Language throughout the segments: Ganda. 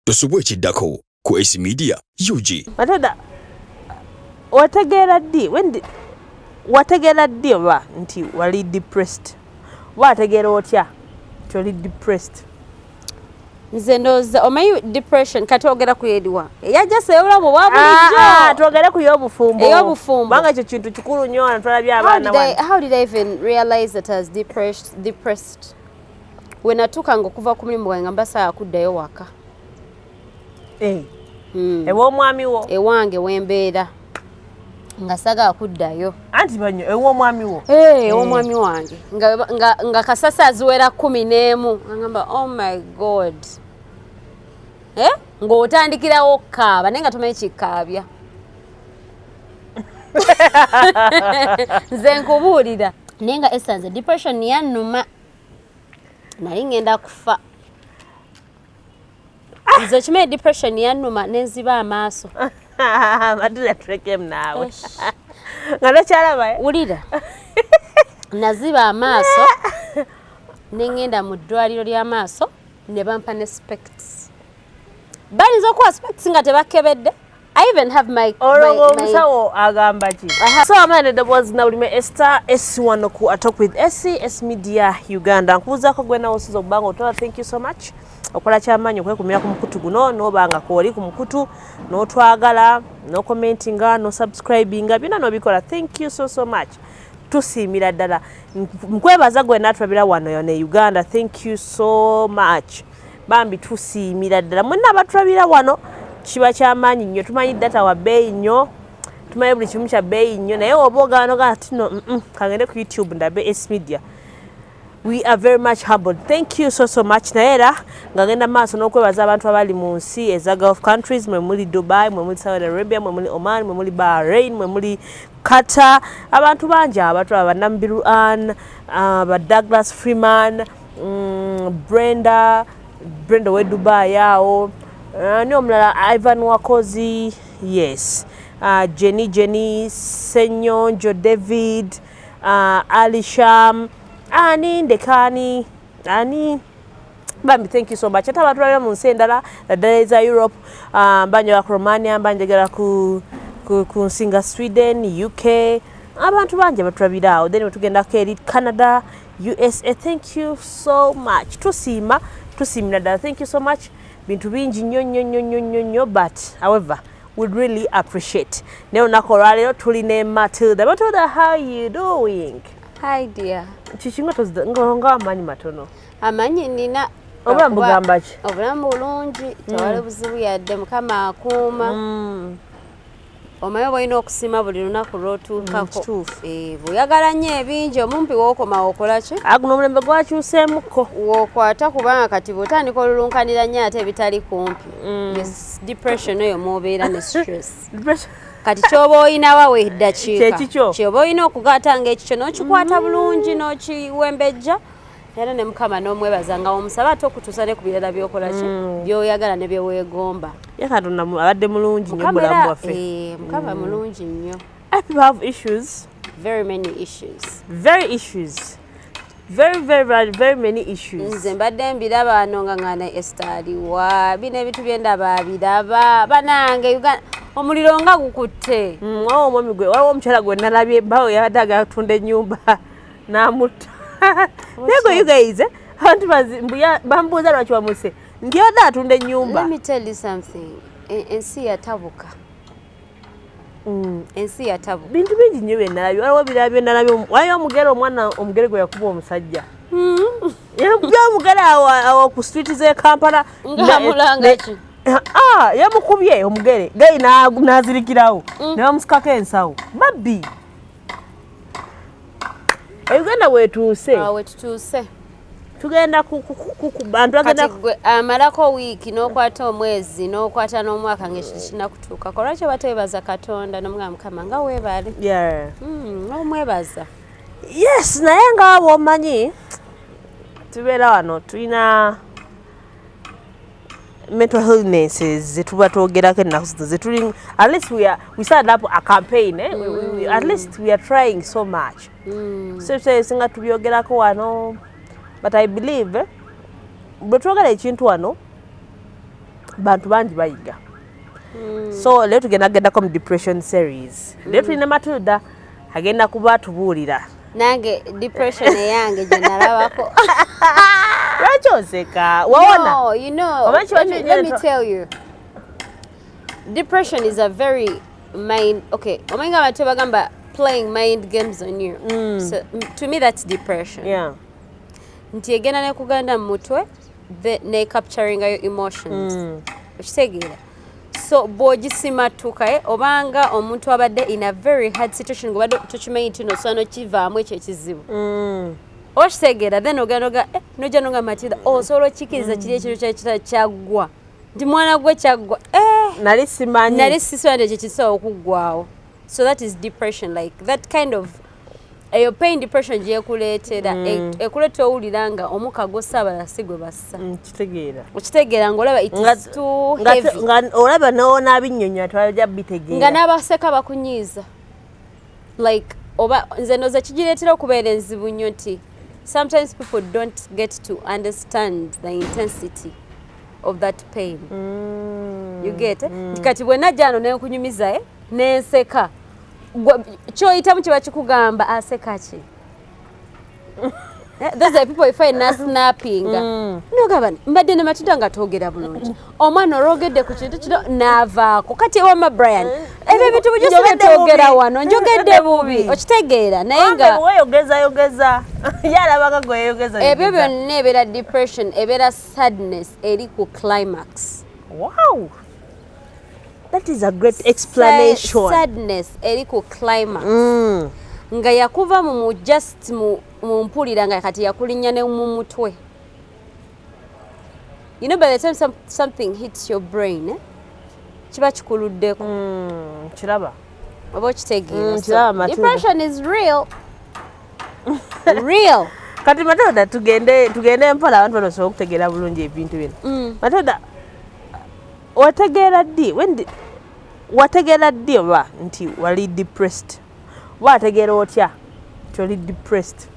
Tosubwe chiddako ku AC Media UG. Matada wategera ddi oba nti wali depressed? Wategera otya toli depressed? Nze ndowooza omanyi depression kati ogera ku yediwa eyajjasa ey'obulamu bwa bulijjo. Twogere ku y'obufumbo. Ey'obufumbo. Kubanga ekyo kintu kikulu nnyo na tulabye abaana wano. How did I even realize that I was depressed? We natuukanga okuva ku mulimu gwange nga mbasaawa kuddayo waka. Ew'omwami wo? Ewange wembeera nga saagala kuddayo. Anti banyo ew'omwami wo? Ew'omwami wange nga kasasa ziwera 11 ngamba oh my god. Ng'otandikirawo okukaaba naye nga tomanyi kikaabya. Nze nkubuulira naye nga esanze depression yannuma nali ngenda kufa. Nze kimanyi depression yannuma nenziba amaaso. Maduda tulekemu naawe. Nga nokyalaba wulira naziba amaaso nengenda mu ddwaliro ly'amaaso ne bampa ne specs. Bayinza okuwa specs nga tebakebedde. I even have my omusawo agamba ki? So amanda eddoboozi nawulime Esther S1 ku Talk with S Media Uganda. Nkubuuzaako gwe nawe osiza okubanga otola. Thank you so much. Okola kyamaanyi okwekumira ku mukutu guno n'obanga kwoli ku mukutu n'otwagala no commentinga no subscribinga byonna n'obikola. Thank you so much. Tusiimira ddala. Nkwebaza gwe natulabira wano yone Uganda. Thank you so much. Bambi tusiimira ddala. Mwenna abatulabira wano kiba kyamaanyi nnyo. Tumanyi data wa bbeeyi nnyo. Tumanyi buli kimu kya bbeeyi nnyo. Naye oba ogaana gati no kangende ku YouTube ndabe S Media. We are very much humbled. Thank you so much. Naera ngagenda maaso n'okwebaza abantu abali mu nsi eza Gulf countries, mwe muli Dubai, mwe muli Saudi Arabia, mwe muli Oman, mwe muli Bahrain, mwe muli Qatar. Abantu bangi abatu abanambiru ba Douglas Freeman, Brenda we Dubai yao. Ni omulala Ivan Wakozi, yes. Jenny, Senyonjo David, Alisham, Ani Ndekani, Ani Bambi, thank you so much. Ata abantu bali mu nsi endala naddala eza Europe, banjagala ku Romania, banjagala ku nsinga Sweden, UK. Abantu bangi abatulabira awo. Then tugenda ku eri Canada, USA. Thank you so much. Tusiimira ddala. Thank you so much. Bintu bingi nnyo, but however would really appreciate. Naye olunaku olwaleero tuli ne Matilda. Matilda, how are you doing? Hi dear. Kiki nga amaanyi matono? Amaanyi nina. Obulamu bugamba ki? Obulamu bulungi, tewali buzibu yadde, Mukama akuuma. Omanyi olina okusiima buli lunaku lw'otuukako. Bw'oyagala nnyo ebingi omumpi w'okoma okola ki? Guno omulembe gwakyuseemuko. W'okwata kubanga kati bw'otandika olulunkanira nnyo ate ebitali kumpi. Depression eyo mw'obeera ne stress. Kati ky'oba oyinawa eddakiika. Ky'oba oyina okugaata ng'ekikyo n'okikwata bulungi n'okiwembejja. Era ne Mukama n'omwebaza nga omusaba ate okutuusa ne ku birala by'okola ki? By'oyagala ne byeweegomba. Ye Katonda abadde mulungi nnyo mulamu waffe. Mukama mulungi nnyo. People have issues. Very many issues. Very many issues. Nze mbadde mbiraba wano nga ngana Esther wa bino ebintu byendaba biraba banange Uganda omuliro nga gukutte. Omwami gwe waliwo omukyala gwe nalabye bawo yabadde agatunda ennyumba n'amutta. There you guys. Bambuuza lwaki wamuse nti yadde atunda ennyumba. Let me tell you something. Ensi yatabuka. Ensi yatabuka. Bintu bingi nnyo bye nalabye. Waliwo birala bye nalabye. Waliwo omugere omwana omugere gwe yakuba omusajja. Yakubye omugere awo ku street z'e Kampala. Ng'amulanga ki? Yamukubye omugere. Gayi n'azirikirawo. Ne bamusikako ensawo. Babbi. Uganda wetuuse. Wetutuuse. Tugenda ku bantu bagenda amalako wiiki n'okwata omwezi n'okwata n'omwaka ng'ekiti kinakutuuka. Lwaki oba teweebaza Katonda n'omugamba Mukama nga weebale? N'omwebaza. Yes, naye nga bw'omanyi tubeera wano tulina mental illnesses zetuba twogerako ennaku zino zetuli. At least we started up a campaign. At least we are trying so much. So singa tubyogerako wano, but I believe bwe twogera ekintu wano bantu bangi bayiga. So leo tugenda mu depression series. Leo tulina Matilda agenda kuba tubuulira. Nange depression eyange gye nalabako. Lwaki oseka? Waona? No, you know, let me tell you. Depression is a very mind, okay, omenga abantu bagamba playing mind games on you. So to me that's depression. Yeah. Nti egenda ne kuganda mu mutwe ne capturing your emotions. Okitegeera. So bw'ogisimatuka obanga omuntu abadde in a very hard situation ngobadde tokimanyi nti nosano kivaamu ekyo ekizibu. Okitegeera then oganoga nojja nonga Matilda osobola okikiriza kiri ekiro kyaggwa nti mwana gwe kyaggwa nali simanyi ekyo kisobola okuggwaawo. So that is depression, like that kind of your pain depression gyekuleetera ekuleeta owulira nga omukago saabala si gwe bassa. Okitegeera ng'olaba it is too heavy. Nga olaba n'abinnyonnyola twajja bitegeera. Nga n'abaseka bakunyiiza. Like oba nze ndowooza kigireetera okubeera enzibu nnyo nti sometimes people don't get to understand the intensity of that pain. You get it? Kati bwe najja ano n'enkunyumiza n'enseka. Kyoyitamu kiba kikugamba aseka ki? Those are people you find snapping. Nogaba mbadde ne Matilda nga toogera bulungi. Omwana olwogedde ku kintu kino n'avaako. Kati wama Brian. Ebyo ebintu bujja toogera wano njogedde bubi. Okitegeera naye nga yogeza. Yalabanga gwe yogeza. Ebyo byonna ebeera depression, ebeera sadness eri ku climax. Wow. That is a great explanation. Sadness eri ku climax. Nga yakuva mu just mu mpulira nga kati yakulinnya ne mu mutwe. You know, by the time something hits your brain, kiba kikuluddeko. Kiraba. Oba okitegeera. Depression is real. Real. Kati Matilda tugende mpola abantu bano sobola okutegeera bulungi ebintu bino. Matilda wategeera ddi oba nti wali depressed? Wategeera otya nti oli depressed?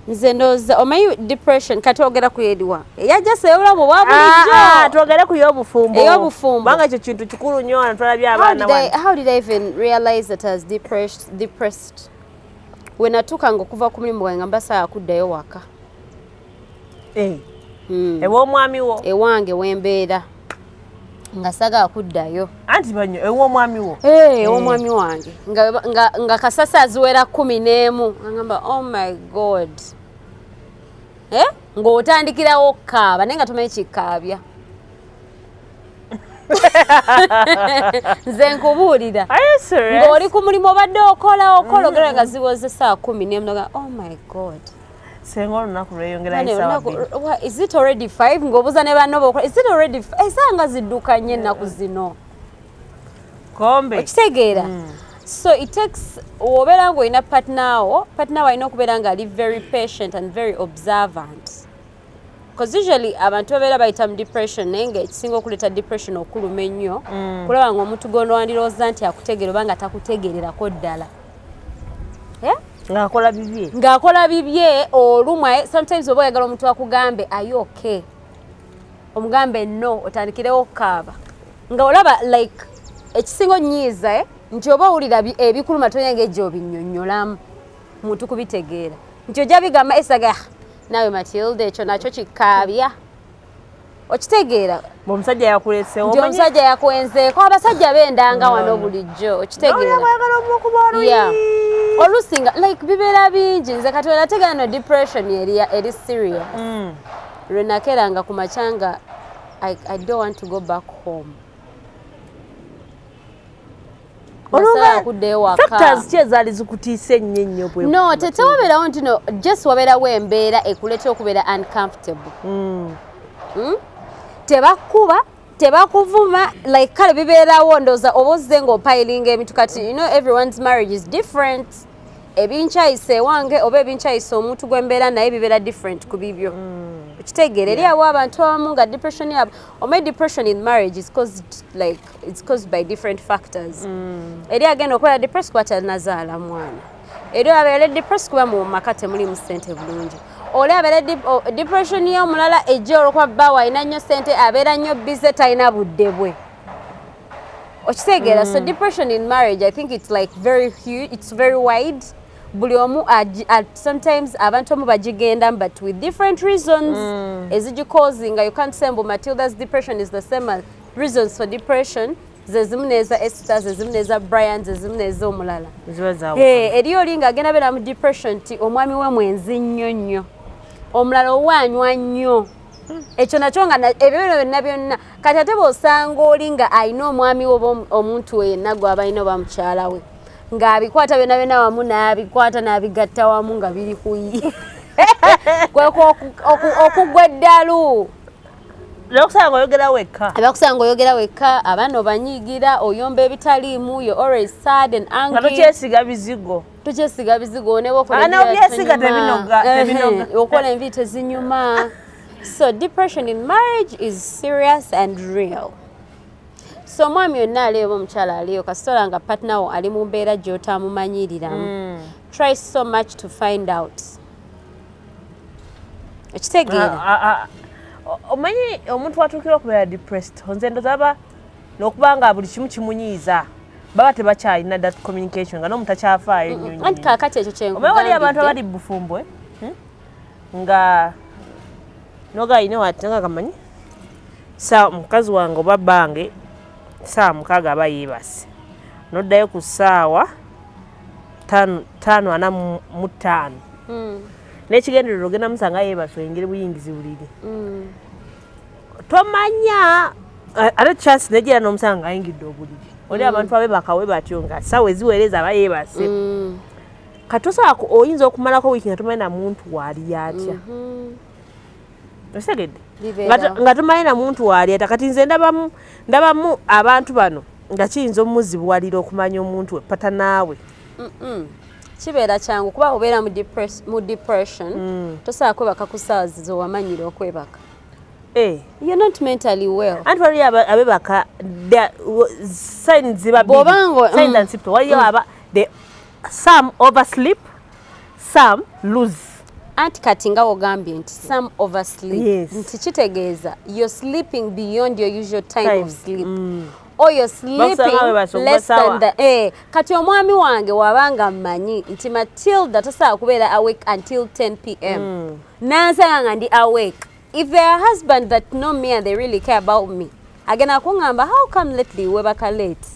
Nze ndowooza omanyi depression kati ogera ku yediwa eyajjasa ey'obulamu obwa bulijjo. Twogere ku y'obufumbo. Ey'obufumbo. Kubanga ekyo kintu kikulu nnyo wano twalabye abaana wano. How did I even realize that I was depressed? When natuukanga okuva ku mulimu gwange nga mbasaawa kuddayo waka. Ew'omwami wo? Ewange wembeera. Nga saga kuddayo. Anti banyo ew'omwami wo? Ew'omwami wange. Nga kasasa aziwera 11. Ngamba oh my God. Ng'otandikirawo okukaaba naye nga tomanyi kikaabya. Nze nkubuulira. Ng'oli ku mulimu obadde okola ogera nga ziwoze saa 11. Oh my God. Senga olunaku lweyongera isawa bbiri. Is it already 5? Ng'obuuza ne banno bokola. Is it already 5? Esanga zidduka nnyo ennaku zino. Kombe. Okitegeera. So it takes obeera ng'olina partner wo alina okubeera nga ali very patient and very observant. Because usually abantu babeera bayita mu depression naye ng'ekisinga okuleeta depression okuluma ennyo kulaba ng'omuntu gono wandirowooza nti akutegeera oba nga takutegeererako ddala. Ng'akola bibye olumwa sometimes oba oyagala omuntu akugambe are you okay? Omugambe no otandikirewo okukaaba. Nga olaba like ekisinga onnyiiza nti oba owulira ebikuluma tonya ng'ejja obinnyonnyolamu muntu kubitegeera. Nti ojja bigamba esaga naawe Matilda ekyo nakyo kikaabya. Okitegeera. Omusajja yakuleseewo. Nti omusajja yakwenzeeko abasajja bendanga wano bulijjo. Okitegeera. Yeah. Olusinga like bibeera bingi nze kati nategeera no depression eri serious. Lwenakeranga ku macanga I don't want to go back home. Factors ki ezaali zikutiisa ennyo ennyo bwe? No, tetewabeerawo nti no just wabeerawo embeera ekuleeta okubeera uncomfortable. Tebakuba tebakuvuma like kale bibeerawo ndowooza oba ozze ng'opayiringa ebintu kati you know everyone's marriage is different. Ebinkyayisa ewange oba ebinkyayisa omuntu gw'embeera naye bibeera different ku bibyo. Okitegeera eri awo abantu abamu nga depression yabo omanyi depression in marriage is caused by different factors. Eri agenda okubeera depressed kuba tanazaala mwana. Eri abeera depressed kuba mu maka temulimu ssente bulungi. oli abeera depression y'omulala ejja olwokuba bba alina nnyo ssente abeera nnyo bize talina budde bwe okitegeera. So depression in marriage, I think it's like very huge, it's very wide. Buli omu sometimes abantu omu bagigenda but with different reasons causing. You can't say mbu Matilda's depression is the same as reasons for depression. Zezimu neza Esther, zezimu neza Brian, zezimu neza omulala. Eriyo oli ng'agenda beera mu depression ti omwami we mwenzi nnyo nnyo, omulala owaanywa nnyo. Ekyo nakyo nga ebyo byonna kati ate bw'osanga oli nga alina omwami we omuntu we yenna gw'aba alina oba mukyala we ng'abikwata byonna wamu n'abikwata n'abigatta wamu nga biri ku ye okugwa eddalu. Lookusanga oyogera wekka. Abakusanga oyogera wekka, abaana obanyiigira, oyomba ebitaliimu, you're always sad and angry. Tokyesiga bizigo. Tokyesiga bizigo ne bokola. Obyesiga tebinoga. Okola envi tezinyuma. So depression in marriage is serious and real. So mwami yonna aliyo omukyala aliyo kasitola nga partner wo ali mu mbeera gy'otamumanyiriramu. Try so much to find out. Ekitegeera. Omanyi omuntu atuukira okubeera depressed nze ndozaba n'okuba nga buli kimu kimunyiiza baba tebakyalina that communication nga n'omuntu akyafaayo nnyo. Anti kaakati ekyo kyenkugambidde. Omanyi waliyo abantu abali bufumbwe nga nogayine wati nga kamanyi saa mukazi wange oba bbange saa 6 aba yeebase noddayo ku ssaawa 5:45 n'ekigendererwa ogenda musanga yeebase oyingire buyingizi buliri tomanya ate chance nejera n'omusanga ayingidde obuliri oli abantu abebakawe batyo nga ssaawa eziweereza aba yeebase kati osobola oyinza okumalako wiiki nga tomanyi na muntu waali atya. Osegedde nga tumanyi na muntu waali ata kati nze ndabamu abantu bano nga kiyinza omuzibuwalira okumanya omuntu we pata naawe. Kibeera kyangu kuba obeera mu depression tosobola kwebaka ku ssaawa zowamanyire okwebaka. You're not mentally well. Anti waliyo abebaka signs ziba signs and symptoms. Waliyo some oversleep, some lose. Anti kati nga ogambye nti some oversleep. Nti kitegeeza you're sleeping beyond your usual time of sleep. Or you're sleeping less than the kati omwami wange wabanga mmanyi nti Matilda tasobola kubeera awake until 10 p.m. Nansanga nga ndi awake. If they're a husband that know me and they really care about me, agenda kungamba how come lately webaka late?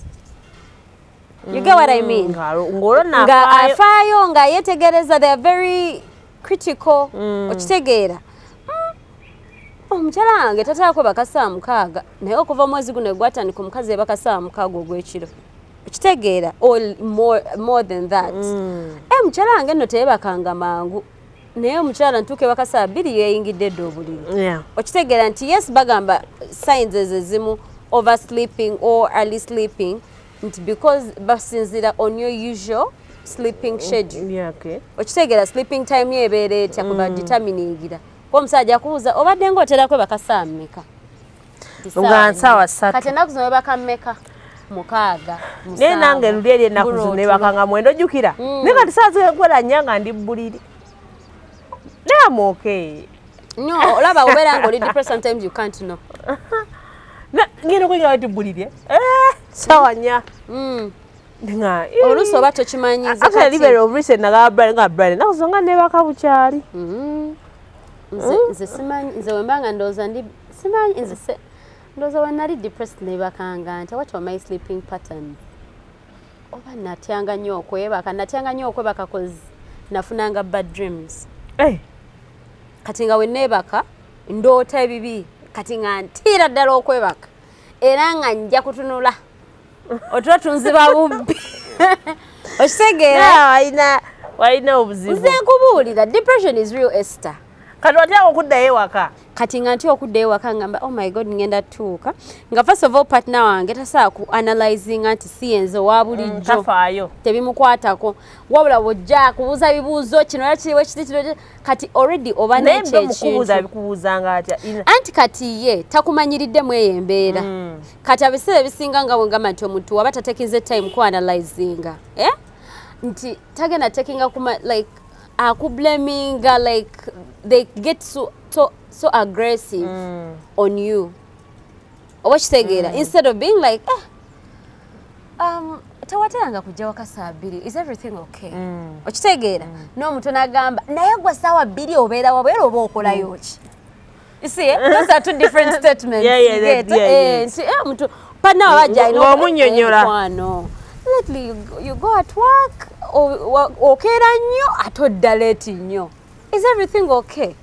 You get what I mean? Nga afaayo nga yetegereza, they are very critical. Okitegeera omukyala wange tatala kwebaka ssaawa 6 naye okuva omwezi guno egwatandika omukazi yebaka ssaawa 6 ogw'ekiro. Okitegeera more than that. Mukyala wange nno teyebakanga mangu naye omukyala ntuuka ebaka ssaawa 2 yeeyingidde edda obuliri. Okitegeera nti yes bagamba signs ezimu oversleeping or early sleeping nti because basinzira on your usual sleeping schedule. Okitegeera sleeping time yebeera etya kuba determiningira. Kwa omusajja akubuuza obadde ng'otera kwebaka ssaawa mmeka? Nga nsaawa 3. Kati ennaku zino webaka mmeka? 6, 7. Naye nange luli eri ennaku zino nebaka nga 9 ojjukira. Naye kati ssaawa zinkwera nnya nga ndi buliri. Naye I'm okay. No, olaba obeera ng'oli depressed sometimes you can't know. Ngenda okuyingira wati buliri ssaawa 4. Oluusi oba tokimanyiiza kati libere of recent nga Brian ennaku zino nga nebaka bukyali. Nze simanyi, nze wembanga ndowooza simanyi, nze ndowooza wenali depressed nebakanga nti what were my sleeping patterns? Oba natyanga nnyo okwebaka cause nafunanga bad dreams. Kati nga wenneebaka ndoota ebibi kati nga ntiira ddala okwebaka era nga njja kutunula otulo tunziba bubbi. Okitegeera walina obuzibu. Nze nkubuulira depression is real, Esther. Kati watya okuddayo ewaka? Kati nga ntya okuddayo ewaka ngamba oh my god ngenda tuuka nga first of all partner wange tasobola ku analyzinga nti si yenze owa bulijjo tafaayo tebimukwatako wabula bw'ojja kubuuza bibuuzo kino era kiriwo kiti kati already oba nekyekintu atya anti kati ye takumanyiriddemu eyo embeera kati abiseera ebisinga nga bwengamba nti omuntu waba tatekinze time ku analyzinga nti tagenda takinga kuma like blaming, like they get so aggressive on you. What you say, instead of being like, tawateranga kujja wakasa abiri, is everything okay? Okitegeera no muntu nagamba naye gwe sawa biri obeera wabera oba okolayo ki? You see, those are two different statements. Muntu pana wajja omunyonyola lately you go at work okeera nnyo atodda late nnyo, is everything okay?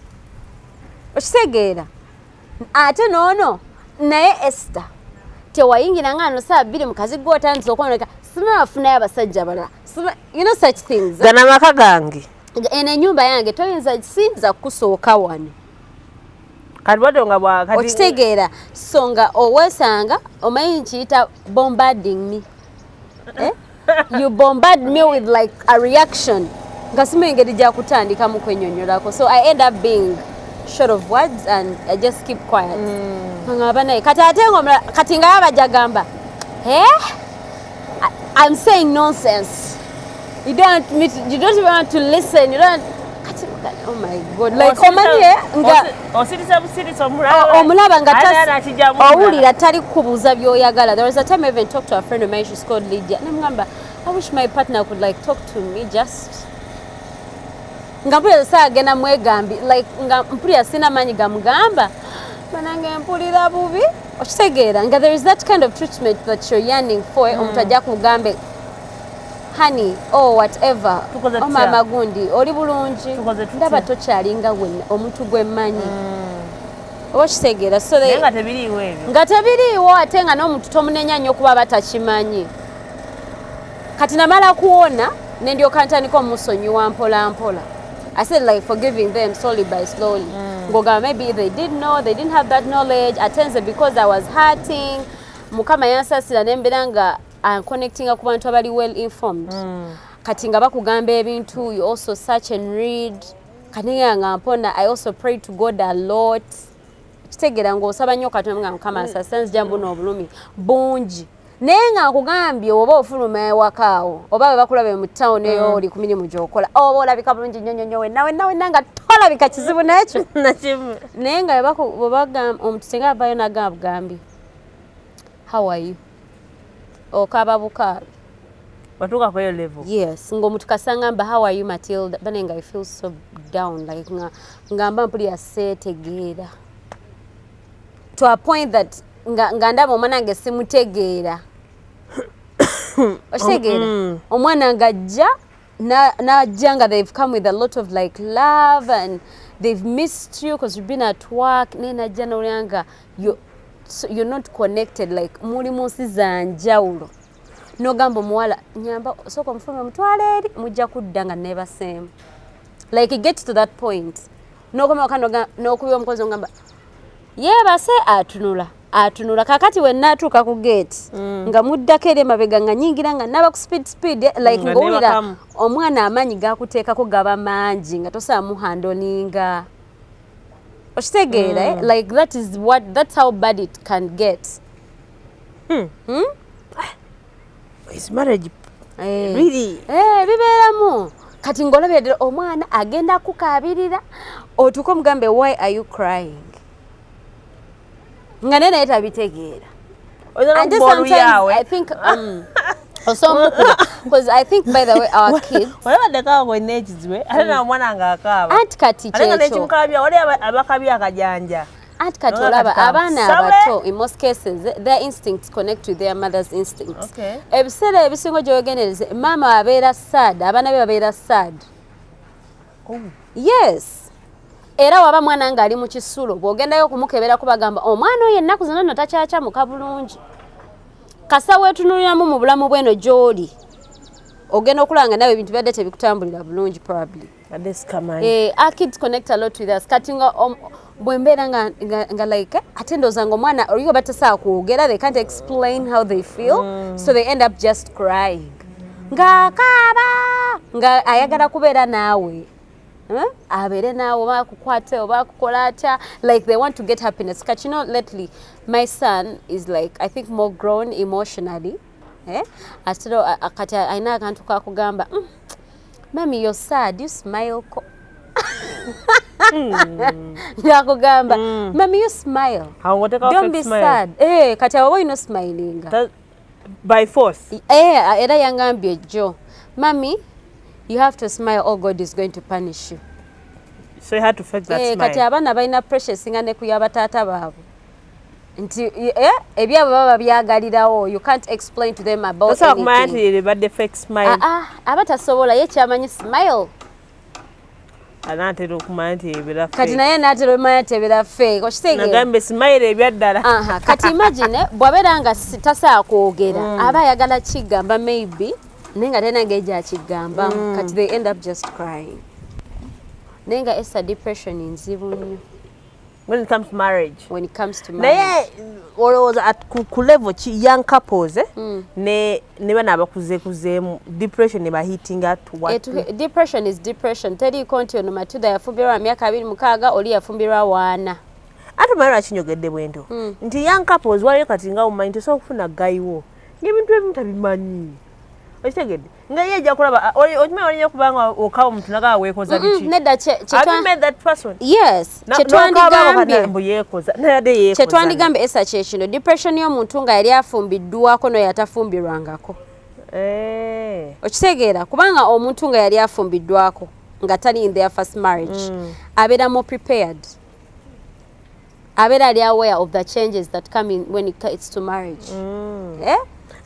Okitegeera ate noono naye Esther tewayingira ngano saa bbiri mukazi gwe otandise okwoneka simafunayo abasajja balala, you know such things. Gana maka gange ene ennyumba yange siyinza kukusooka wano kati wadonga bwa kati okitegeera so nga owesanga omanyi nkiyita bombarding me. You bombard me with like a reaction nga simu engeri gya kutandikamu kwenyonyolako, so I end up being short of words and I just keep quiet. Ngaba naye kati ate ngomla kati nga abajagamba I'm saying nonsense, you don't even want to listen, you don't kati oh my god, like omanye nga osirisa busirisa omulaba omulaba nga owulira tali kubuuza byoyagala. There was a time I even talked to a friend of mine, she's called Lydia, and ngamba I wish my partner could like talk to me just nga mpulira saa agenda mwegambi like nga mpulira sina manyi gamugamba banange mpulira bubi. Okitegeera nga there is that kind of treatment that you're yearning for. Omuntu ajja kugambe honey or whatever, mama gundi oli bulungi ndaba tokyalinga wenna omuntu gwemmanyi. Okitegeera so nga tebiriiwo ebyo nga tebiriiwo ate nga n'omuntu tomunenya nnyo kuba batakimanyi. Kati namala kuwona nendyoka ntandika omusonyiwa mpola mpola. I said like forgiving them slowly by slowly. Ngoga maybe they did know, they didn't have that knowledge. Atenze because I was hurting. Mukama yansasira nembera nga connecting ku bantu abali well informed. Kati nga bakugamba ebintu, you also search and read. Kaninga nga mpona I also pray to God a lot. Kitegera ngo osaba nnyo Katonda Mukama asasanze jambo n'obulumi bungi. Nenga nkugambye oba ofuluma ewakaawo oba bakulabe mu town eyo oli kumini mujokola oba olabika bulungi nnyonyonyo wenna nga tolabika kizibu n'ekyo nakimu nenga bwebagamba omuntu singa avayo nagambi how are you okaba bukaabi watuuka kweyo level. Yes, ng'omuntu kasangamba how are you Matilda banenga I feel so down like ngamba mpulira seetegeera to a point that nga ndaba omwana nge simutegeera. Okitegeera omwana ng'ajja n'ajja nga they've come with a lot of like love and they've missed you because you've been at work naye najja n'olya nga you're not connected like muli mu nsi za njawulo n'ogamba omuwala nyamba sooka omufulumya omutwala eri mujja kudda nga nebaseemu like it gets to that point n'okoma waka n'okubya omukozi ogamba yeebase atunula kakati wenna atuuka ku gate nga muddako eri emabega nga nyingira nga naba ku speed like ng'owulira omwana amaanyi gakuteekako gaba mangi nga tosobola muhandolinga. Okitegeera like that's how bad it can get. Is marriage really bibeeramu kati ng'olabira omwana agenda kukaabirira otuuka omugambe why are you crying nga nene naye tabitegeera. And sometimes I think because I think by the way our kids olabadde wenna ekizwe ate n'omwana ng'akaaba anti kati ate nga nekimukabya wali abakabya akajanja anti kati olaba abaana abato in most cases their instincts connect with their mother's instincts. Ebiseera ebisinga gyogendereze maama abeera sad abaana be babeera sad. Yes, era waba mwana nga ali mu kisulo bw'ogendayo okumukebera kubagamba omwana oyo ennaku zino nno takyakyamuka bulungi kasa weetunuliramu mu bulamu bweno gy'oli ogenda okulanga nawe ebintu byadde tebikutambulira bulungi probably. Our kids connect a lot with us kati nga bwembeera nga like ate ndowooza nga omwana oliyo batasobola kwogera they can't explain how they feel so they end up just crying ng'akaaba nga ayagala kubeera naawe abeere naawe oba akukwate oba akukola atya like they want to get happiness. Kati you know lately my son is like I think more grown emotionally kati ayina akantu kakugamba Mommy, you're sad, you smile. Nakugamba, Mommy, you smile. Don't be sad. Kati awo ino smiling. By force. Era yangambye Joe, Mommy, you have to smile or God is going to punish you. So you had to fake that smile. Kati abana balina pressure singa ne kuyaba taata baabwe. Nti ebyabo baba byagalirawo, you can't explain to them about anything. That's why but the fake smile. Abatasobola ye kyamanyi smile. Anatero okumanya nti ebira fake. Kati naye natero okumanya nti ebira fake. Okitegeera. Nagambe smile ebyaddala. Kati imagine bw'abeera nga tasobola kwogera aba ayagala kigamba maybe nenga tena ngeja kigamba kati they end up just crying. Nenga esa depression inzibu nnyo. When it comes to marriage. When it comes to marriage. Naye olowooza at ku level young couples ne bana abakuzeekuzeemu depression eba hitting at what? Depression is depression. Teriiko nti ono Matuda yafumbirwa myaka 26 oli yafumbirwa 4. Ate mara akinyogedde bwento. Nti young couples waliyo kati nga omumanyi tosobola okufuna gayiwo. Ng'ebintu ebimu tabimanyi. Okitegedde? Nga ye ajja kulaba okimanyi walinnya okubanga okawa omuntu naga weekoza biki? Nedda have you met that person? Yes. Kyetwandigambye esa kyekino. Depression y'omuntu nga yali afumbiddwako no yatafumbirwangako. Okitegeera kubanga omuntu nga yali afumbiddwako nga tali in their first marriage abeera more prepared. Abeera ali aware of the changes that come in when it's to marriage.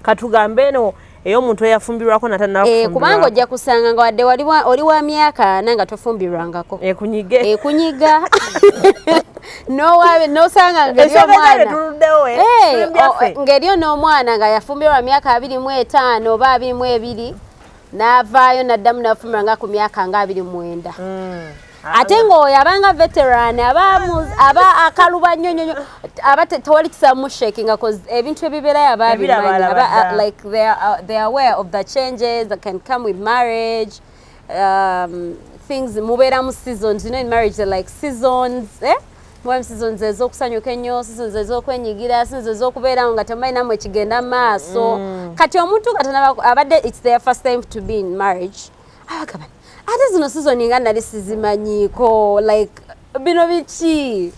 Katugambe eno ey'omuntu eyafumbirwako natanafumbirwako. Kubanga ojja kusanga nga wadde oli wa myaka nga tofumbirwangako. Ekunyiga. Nosanga ng'eriyo n'omwana nga yafumbirwa myaka 25 oba 22 n'avaayo n'addamu n'afumbirwa nga ku myaka nga 29. Ate ng'oyo abanga veteran aba akaluba nnyo aba tewali kisamu shaking because ebintu ebibeerayo aba like they are aware of the changes that can come with marriage. Things mubeera mu seasons, you know, in marriage they're like seasons. Mwe seasons ez'okusanyuka ennyo, seasons ez'okwenyigira, seasons ez'okubeerawo nga temubalinamu ekigenda maaso. Kati omuntu abadde it's their first time to be in marriage. Abagamba ate zino season nga nali sizimanyiiko like bino biki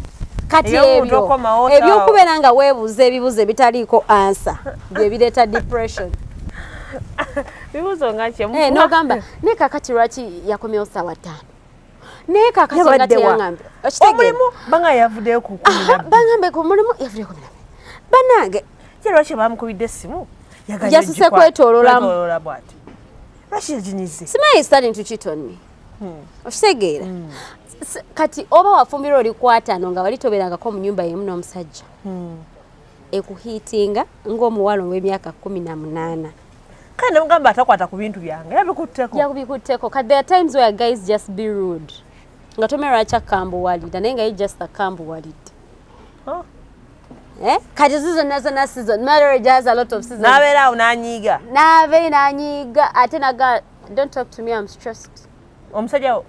kati ebyokubeera nga weebuuza ebibuuzo ebitaliiko answer bye bireeta depression. Bibuuzo nga ki? N'ogamba naye kaakati lwaki yakomyewo ssaawa 5? Naye kaakati nga teyaŋŋambye omulimu banga yavuddeyo ku 12. Baŋŋambe ku mulimu yavuddeyo ku 12. Bannange kye lwaki baamukubidde essimu jasuse kwetoololamu bw'ati. Simanyi starting to cheat on me. Okitegeera. Kati oba wafumbirwa oli kwatano nga wali tobeerangako mu nnyumba y'emu n'omusajja. Ekuhiitinga ng'omuwala ow'emyaka 18. Kandi nemugamba atakwata ku bintu byange yabikutteko. Yabikutteko. Kati there are times where guys just be rude. Nga tomerwa kyakambuwalira naye nga ye just akambuwalidde. Kati zonna season marriage has a lot of seasons. Nabeera unanyiga. Nanyiga ate naga don't talk to me, I'm stressed. Omusajja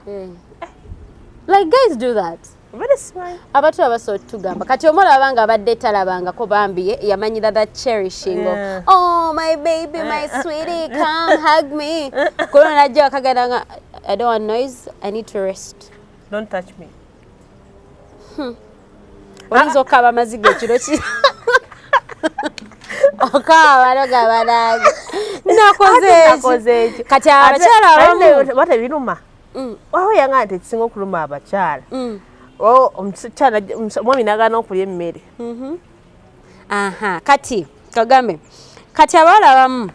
like guys do that. Very smart. Abatu abaso tugamba kati omola abanga abadde talabangako bambi yamanyira that cherishing. Oh my baby, my sweetie, come hug me. Kono najja akagenda nga I don't want noise, I need to rest. Don't touch me. Oyinza okaba amaziga ekiro ki okaba nogaba nange nakoze kati abakyala abamu bate biruma waho yanga nti ekisinga okuluma abakyala omukyala mwami nagaana okulya emmere kati kagambe kati abawala abamu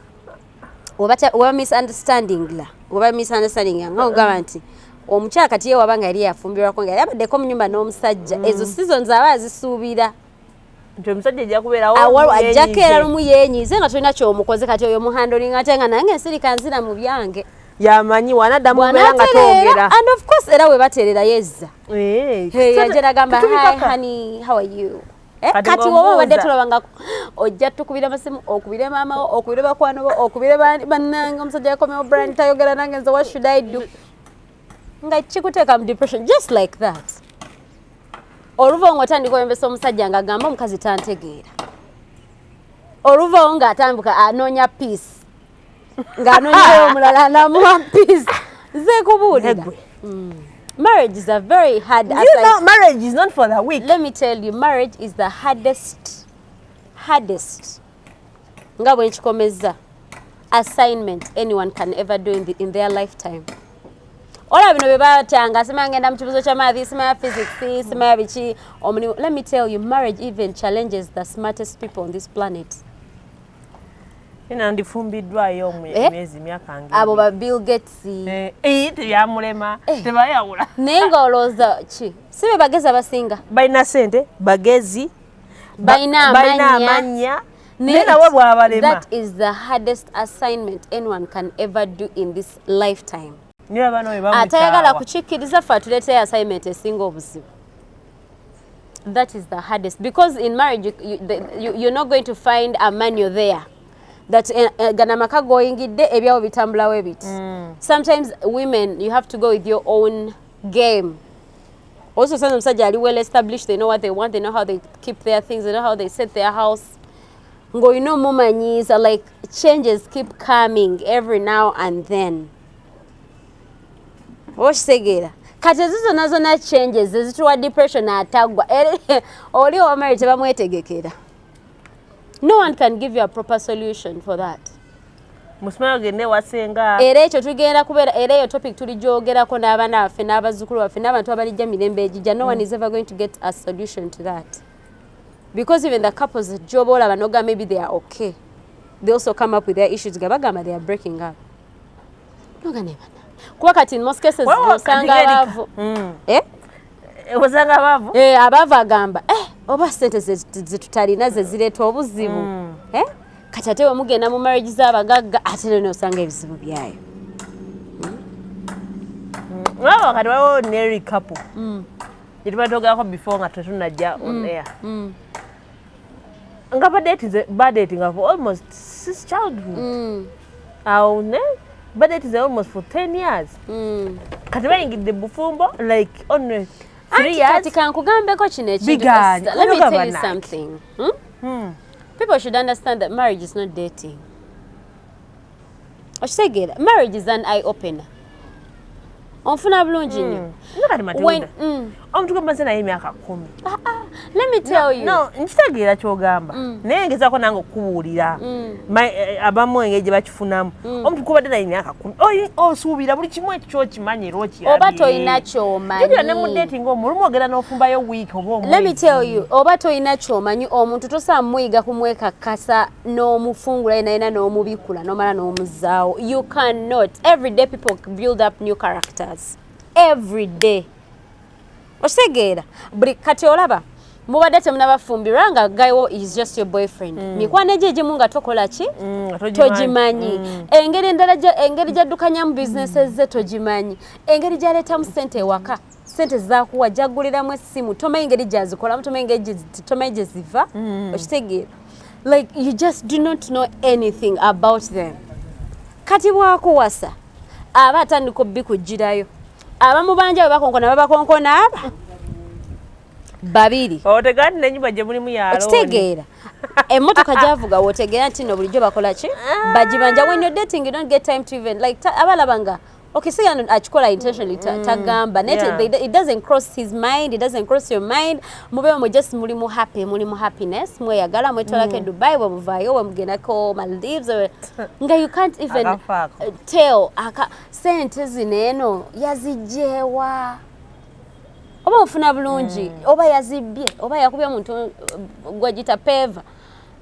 oba misunderstanding nga ogamba nti omukyala kati ye wabanga yali yafumbirwako nga yali abaddeko mu nnyumba n'omusajja ezo seasons aba azisuubira nti omusajja ajja kubeerawo ajjako era lumu yeenyize nga tolina kyomukoze kati oyo muhandolinga ate nga nange ensirika nzira mu byange yamanyi wanaddamu kubeera nga twogera and of course era we bateerera yezza yajja nagamba hi honey how are you kati woba obadde tulabangako ojja tukubira amasimu okubire maamawo okubire bakwano bo okubire bannange omusajja yakomyewo brand tayogera nange nze what should I do nga kikuteeka mu depression just like that. Oluva ng'otandika oyembesa omusajja ng'agamba omukazi tantegeera. Oluva ng'atambuka anoonya peace. Ng'anoonyayo omulala anamuwa peace. Nze kubuulira. Marriage is a very hard. You know, marriage is not for the weak. Let me tell you, marriage is the hardest nga bwe nkikomeza assignment anyone can ever do in their lifetime. Ola bino bye batanga sima ngenda mu kibuzo kya maths, sima physics, sima bichi omulimu. Let me tell you, marriage even challenges the smartest people on this planet. Ina ndifumbiddwayo mwezi myaka ngiri. Abo ba Bill Gates. Teyamulema, tebayawula. Naye nga olowooza ki? Si be bagezi abasinga. Balina sente, bagezi, balina amanya. That is the hardest assignment anyone can ever do in this lifetime. Atayagala kukikkiriza ffe atuleetera assignment esinga obuzibu. That is the hardest, because in marriage you're not going to find a manual there that ganamaka goyingidde ebyawo bitambulawo ebiti. Sometimes women, you have to go with your own game. Also, some omusajja ali well established, they know what they want, they know how they keep their things, they know how they set their house. Ngo, you know, mumanyiza, like changes keep coming every now and then. Oshtegera kati zizo nazo na changes zituwa depression atagwa oli wa marriage tebamwetegekera. No one can give you a proper solution for that. Musmayo gende wasenga era ekyo tugenda kubeera era eyo topic tulijoogerako n'abaana baffe n'abazzukulu baffe n'abantu abalijja mirembe ejijja. No one is ever going to get a solution to that, because even the couples jobola banoga maybe they are okay, they also come up with their issues gabagamba they are breaking up. Noga nebana kuba kati in most cases osanga abavu osanga abavu abavu agamba oba sente zetutalina ze zireeta obuzibu kati ate we mugenda mu marriage z'abagagga ate lero osanga ebizibu byayo. Waba kati waliwo ordinary couple gye tubatoogerako before nga tetunajja on air nga badetinga for almost since childhood. Awo ne badetinze almost for 10 years. Kati bayingidde bufumbo like only 3 years. Kati kankugambeko kino ekintu. Let me tell you something. People should understand that marriage is not dating. Okitegera, marriage is an eye-opener. Onfuna bulungi nnyo. Omuntu gamba nze naye emyaka 10. Let me tell you. No, nkitegeera ky'ogamba. Naye ngezaako nange okubuulira. Abamu engeri gye bakifunamu. Omuntu kubadde naye emyaka 10. Osuubira buli kimu ekyo ky'okimanyi era okirabye. Oba toyina ky'omanyi. Jjukira ne mu dating olumu ogenda n'ofumbayo week oba omwezi. Let me tell you, oba toyina ky'omanyi omuntu tosaa muyiga kumwekakasa n'omufungula yenayina n'omubikula n'omala n'omuzzaawo. You cannot. Every day people build up new characters. Every day. Osegeera buli kati olaba mubadde temunabafumbirwa nga guy is just your boyfriend. Mikwano gye egimu nga tokola ki togimanyi. Engeri gyaddukanya mu businesses ze togimanyi. Engeri gyaleetamu ssente ewaka, ssente zaakuwa gyagguliramu essimu tomanyi engeri gyazikolamu, tomanyi gye ziva. Okitegeera, like you just do not know anything about them. Kati bwakuwasa aba atandika obbikujjirayo. Abamu banja bwe bakonkona babakonkona aba babiri. Otegandi n'ennyumba gye mulimu yalo. Okitegeera. Emmotoka gyavuga wotegeera nti no bulijjo bakola ki? Bagibanja. When you're dating you don't get time to even like abalabanga. Okay, so you're akikola intentionally tagamba. It doesn't cross his mind, it doesn't cross your mind. Mube just mulimu happy, mulimu happiness. Mweyagala mwetolake Dubai bwe muvaayo bwe mugendako Maldives. Nga you can't even tell sente zino eno yazijjeewa. Oba mfuna bulungi, oba yazibbye, oba yakubya omuntu gwagita peva.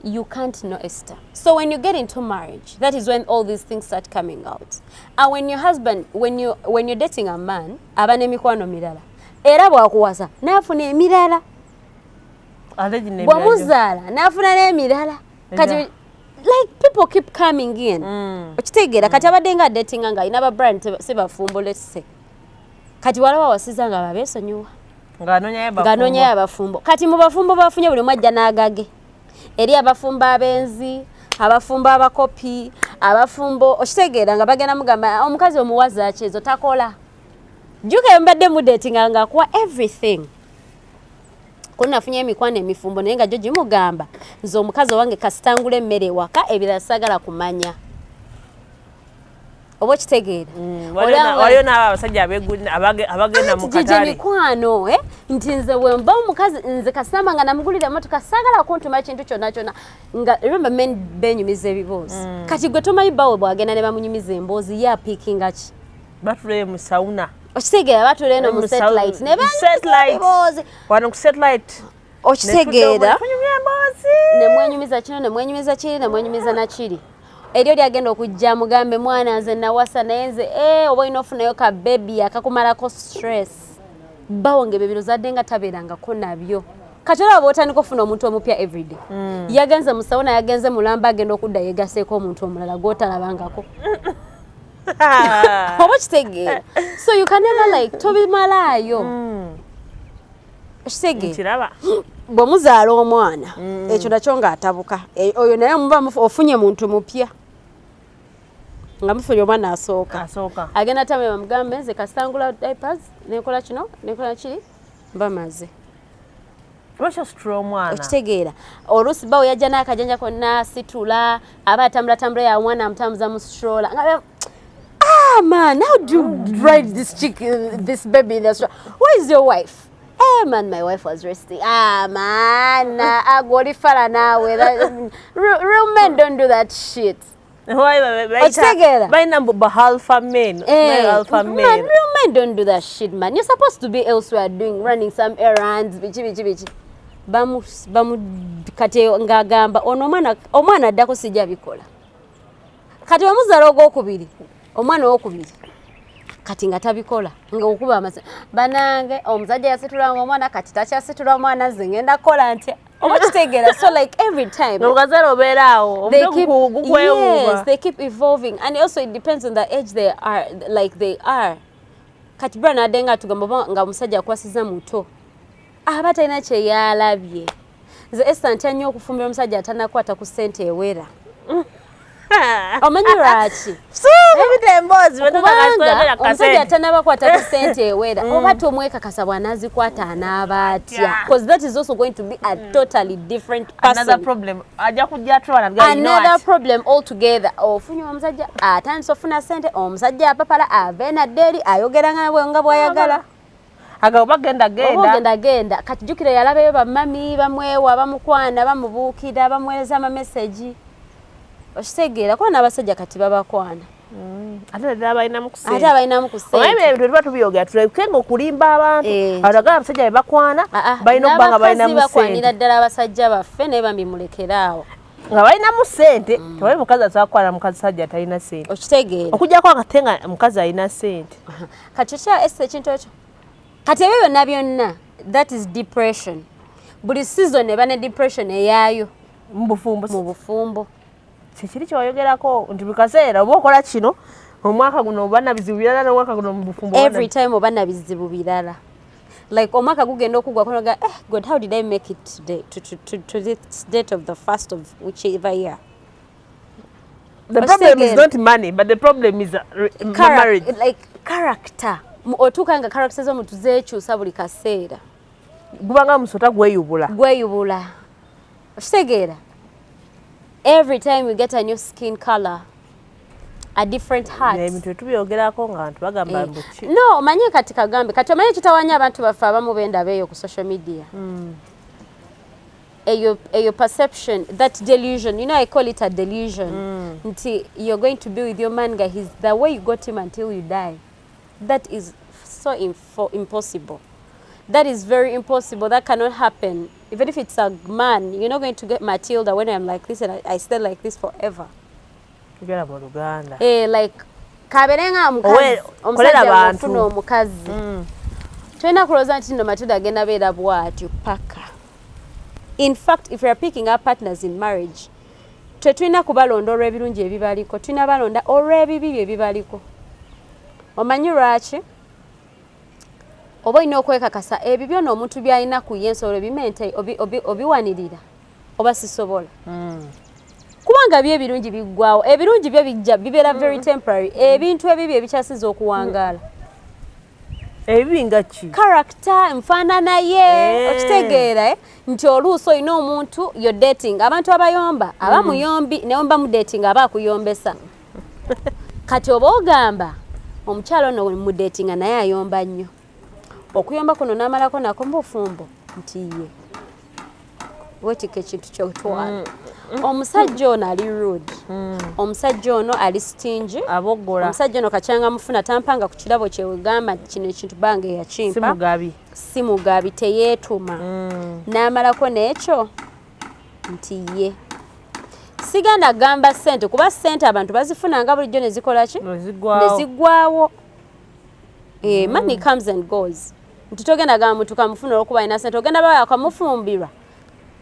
You can't know Esther. So when you get into marriage, that is when all these things start coming out. And when your husband, when you're dating a man, abane mikwano mirala. Era bwakuwasa nafuna emirala. Bwamuzaala nafuna n'emirala. Kati like people keep coming in. Okitegeera kati abadde nga dating nga ina ba brand sebafumbo let's say. Kati walawa wasiza nga babesonyiwa. Ng'anoonya abafumbo. Kati mu bafumbo bafunye buli mwajja n'agage. Eri abafumbo abenzi, abafumbo abakopi, abafumbo okitegeera nga bagenda mugamba omukazi omuwazi akyezo takola. Juka mbadde mu dating nga kwa everything. Kuna nafunye emikwano emifumbo naye nga jo gimugamba nze omukazi wange kasitangule emmere waka ebirala sagala kumanya. oba kitegeera waliyo n'abasajja abagenda mu katale mikwano nti nze bwemba omukazi nze kasamba nga namugulira emotoka saagala kuntuma kintu kyonna kyonna nga remember men benyumiza ebiboozi kati gwe tomanyi bawe bwagenda ne bamunyumiza emboozi ye apiikinga ki batulayo mu sauna okitegeera batula eno mu satellite ne beboozi wano ku satellite okitegeera nemwenyumiza kino nemwenyumiza kiri nemwenyumiza nakiri eryo lyagenda okujja mugambe mwana nze nawasa naye nze oba olina ofunayo ka bebi akakumalako stress bawonge bebiro zadde nga tabeerangako nabyo kati olaba bw'otandika okufuna omuntu omupya everyday yagenze mu sawuna yagenze mu lamba agenda okudda yegaseeko omuntu omulala gw'otalabangako oba kitegeera so you can never like tobimalaayo okitegeera bwe muzaala omwana ekyo nakyo ng'atabuka oyo naye muba ofunye muntu mupya nga mufunye omwana asooka agenda tamwe bamugambe nze kasitangula diapers nekola kino nekola kiri mba maze okitegeera oluusi bawe yajja n'akajanja konna situla aba atambulatambula ya mwana amutambuza mu stroller man, how do you ride this chick, this baby in the stroller? Where is your wife? Man, my wife was resting. Man, I got it for now. Real men don't do that shit. By number alpha men. Alpha men. Man, real men don't do that shit, man. You're supposed to be elsewhere running some errands. Bichi. Bamu kate ngagamba omwana addako sijja bikola. Kati bamuzaala ogwokubiri. Omwana owokubiri. Kati nga tabikola nga okuba amase banange omusajja yasitula omwana kati takyasitula omwana nze ngenda kola ntya oba kitegeera so like every time ngazalo obeeraawo yes they keep evolving and also it depends on the age they are kati bra nadenga tugamba nga omusajja akwasiza muto aba talina kye yalabye nze Esther ntya nnyo okufumbira omusajja atanakwata ku ssente ewera omanyi lwaki omusajja atanabakwata ku ssente ewera oba tomwekakasa bw'anaazikwata anaaba atya because that is also going to be a totally different person another problem altogether ofunye omusajja atandisa ofuna ssente omusajja apapala ave naddeeri ayogera nga bw'ayagala bagenda kati jjukira yalabayo bamami bamwewa bamukwana bamubuukira bamuweereza amameseji okitegeera kuba n'abasajja kati babakwana ate abalinamu kusente tubiyogera tuleke nga okulimba abantu atagala abasajja be bakwana balina okuba nga balinamu ssente bakwanira ddala abasajja baffe naye bambimulekeraawo nga balinamu ssente tewali mukazi asakwana mukasajja atalina ssente okitegeera okujjako ate nga mukazi alina ssente kati okya ese ekintu ekyo kati ebyo byonna that is depression buli season eba ne depression eyaayo mu bufumbo kikiri kyewayogerako nti buli kaseera oba okola kino omwaka guno oba na bizibu birala n'omwaka guno mu bufumbo every time oba na bizibu birala like omwaka gugenda okugwa konoga God how did I make it today to this date of the first of whichever year the problem is not money but the problem is marriage like character otuuka nga character z'omuntu zeekyusa buli kaseera gubanga musota gweyubula okitegeera every time we get a new skin color, a different heart. No, manye katika gambe. Kati manye kitawanya abantu bafa abamu benda beyo ku social media. Your perception, that delusion, you know I call it a delusion. Until you're going to be with your man guy, he's the way you got him until you die. That is so impossible. That is very impossible. That cannot happen. Even if it's a man, you're not going to get Matilda when I'm like this and I stay like this forever. Like kaberenga mukazi twenda kuloza nti no Matilda agenda beera bwatyo paka. In fact, if we are picking up partners in marriage, tetulina kubalonda olw'ebirungi ebibaliko, tulina balonda olw'ebibi ebibaliko. Omanyi lwaki? Oba olina okwekakasa ebibyo n'omuntu by'alina ku y'ensolo ebimente obiwanirira oba sisobola kubanga byo ebirungi biggwawo ebirungi byo bijja bibeera very temporary ebintu ebibi ebikyasiza okuwangaala ebibi nga ki character nfaanana ye okitegeera nti oluusi olina omuntu you're dating abantu abayomba abamuyombi naye mba mu dating aba akuyombesa kati oba ogamba omukyalo ono mudetinga naye ayomba nnyo okuyomba kuno n'amalako nako mbufumbo nti ye wetika ekintu kyotwala omusajja ono ali rude omusajja ono ali stingy abogola omusajja ono kacyanga mufuna tampanga ku kirabo kye wegamba kino ekintu bange yakimpa si mugabi teyeetuma n'amalako n'ekyo nti ye siganda gamba ssente kuba ssente abantu bazifunanga bulijjo ne zikola ki ne ziggwawo money comes and goes nti togenda gamba muntu kamufuna olwokuba alina ssente ogenda bawa akamufumbirwa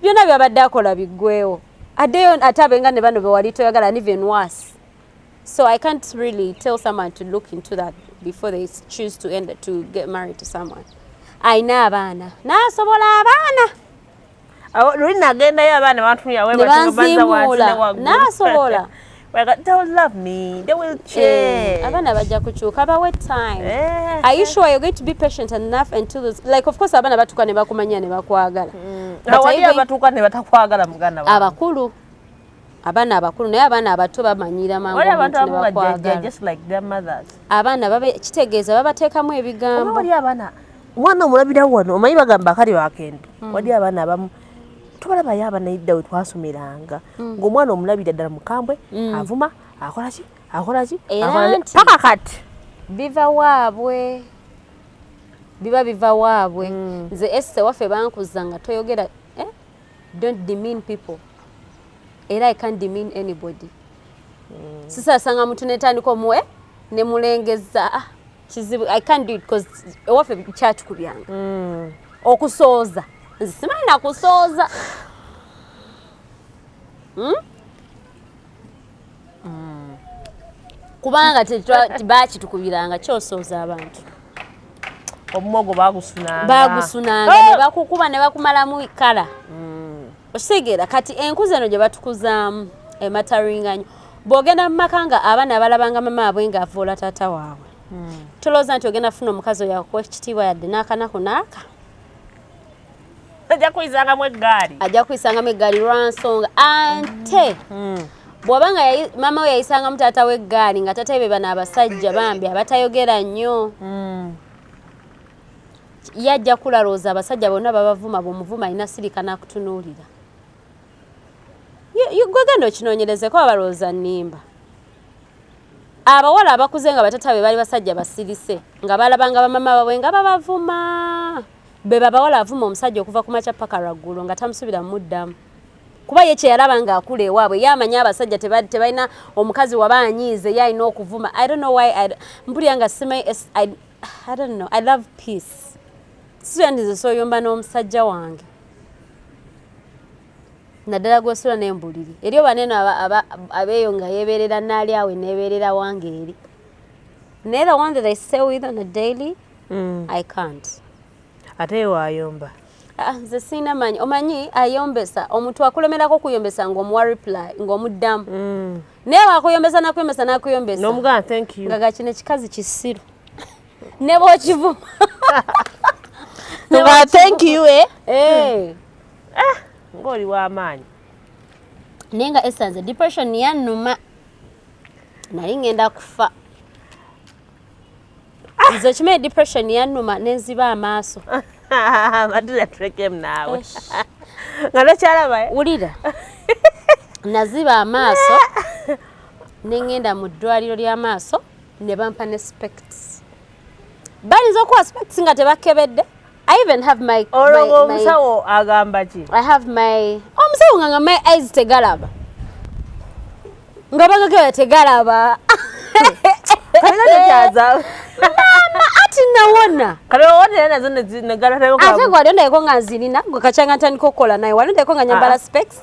byonna byabadde akola biggwewo addeyo ate abenga ne bano bewali toyagala and even worse. So I can't really tell someone to look into that before they choose to get married to someone. Aina abaana nasobola abaana luli nagendayo abaana bantumya we batinga wansi nasobola they will love me, they will change. Abana bajja kukyuka bawe time. Are you sure you're going to be patient enough until this, like of course abana batuka ne bakumanya ne bakwagala. Awali abatuka ne batakwagala muganda wa abakulu abana abakulu naye abana abato bamanyira mangu wali abantu abakwagala just like their mothers. Abana babe kitegeeza babateekamu ebigambo. Wali abana mwana omulabira wano omanyi bagamba akali wakendo wali abana abamu tubalaba yabana idda we twasomeranga ng'omwana omulabira ddala mukambwe avuma akola ki paka kati biva waabwe nze esse waffe bankuza nga toyogera don't demean people era I can't demean anybody sisasanga muntu netandika omuwe ne mulengeza kizibu I can't do it because waffe kyatukubyanga okusooza nze simanyi nakusooza kubanga bakitukubiranga kyosooza abantu omumogo bagusunanga ne bakukuba ne bakumalamu kala okitegera kati enkuza eno gye batukuzaamu emataringa nnyo bw'ogenda mu maka nga abaana abalabanga mama abwe ng'avoola taata waabwe tolowooza nti ogenda funa omukazi oyo akuwa ekitiibwa yadde n'akanaku n'aka ajja kuyisangamu eggaali lwansonga ante bw'obanga mama we yayisangamu taata w'eggaali nga taata be bano abasajja bambi abatayogera nnyo yajja kulalooza abasajja bonna babavuma bw'omuvuma alina sirika n'akutunuulira gwegenda okinoonyerezeko abalowooza nnimba abawala abakuze nga batata be bali basajja basirise nga balabanga bamama babwe nga babavuma be babawala avuma omusajja okuva ku makya paka lwaggulo nga tamusubira muddamu kuba ye kye yalaba ng'akula ewaabwe yamanya abasajja tebalina omukazi wabaanyiize ye alina okuvuma. I don't know why mpulira nga simanyi I don't know, I love peace. Siyandize soyomba n'omusajja wange naddala gwesula n'embuliri eri oba neno abeeyo nga yeebeerera naali awe neebeerera wange eri naye the one that I stay with on a daily I can't. Ate waayomba nze siina manyi omanyi ayombesa omuntu akulemerako okuyombesa ng'omuwa reply ng'omuddamu naye wakuyombesa nakuyombesa n'omugana thank you nga kino ekikazi kisiru ne bw'okivuma nga thank you ng'oli w'amaanyi naye nga esanze depression yannuma nali ngenda kufa nze okimanyi depression yannuma nenziba amaaso madula turekemu naawe nga nokyalaba wulira naziba amaaso nengenda mu ddwaliro ly'amaaso ne bampa ne spects bayinza okuwa spects nga tebakebedde. I even have my omusawo agamba ki I have my omusawo nga my eyes tegalaba nga bagageba tegalaba ati nawona kale wona nazo negala ate gwali ndayeko nga nzirina gwe kacanga ntandika okukola naye wali ndayeko nga nyambala specs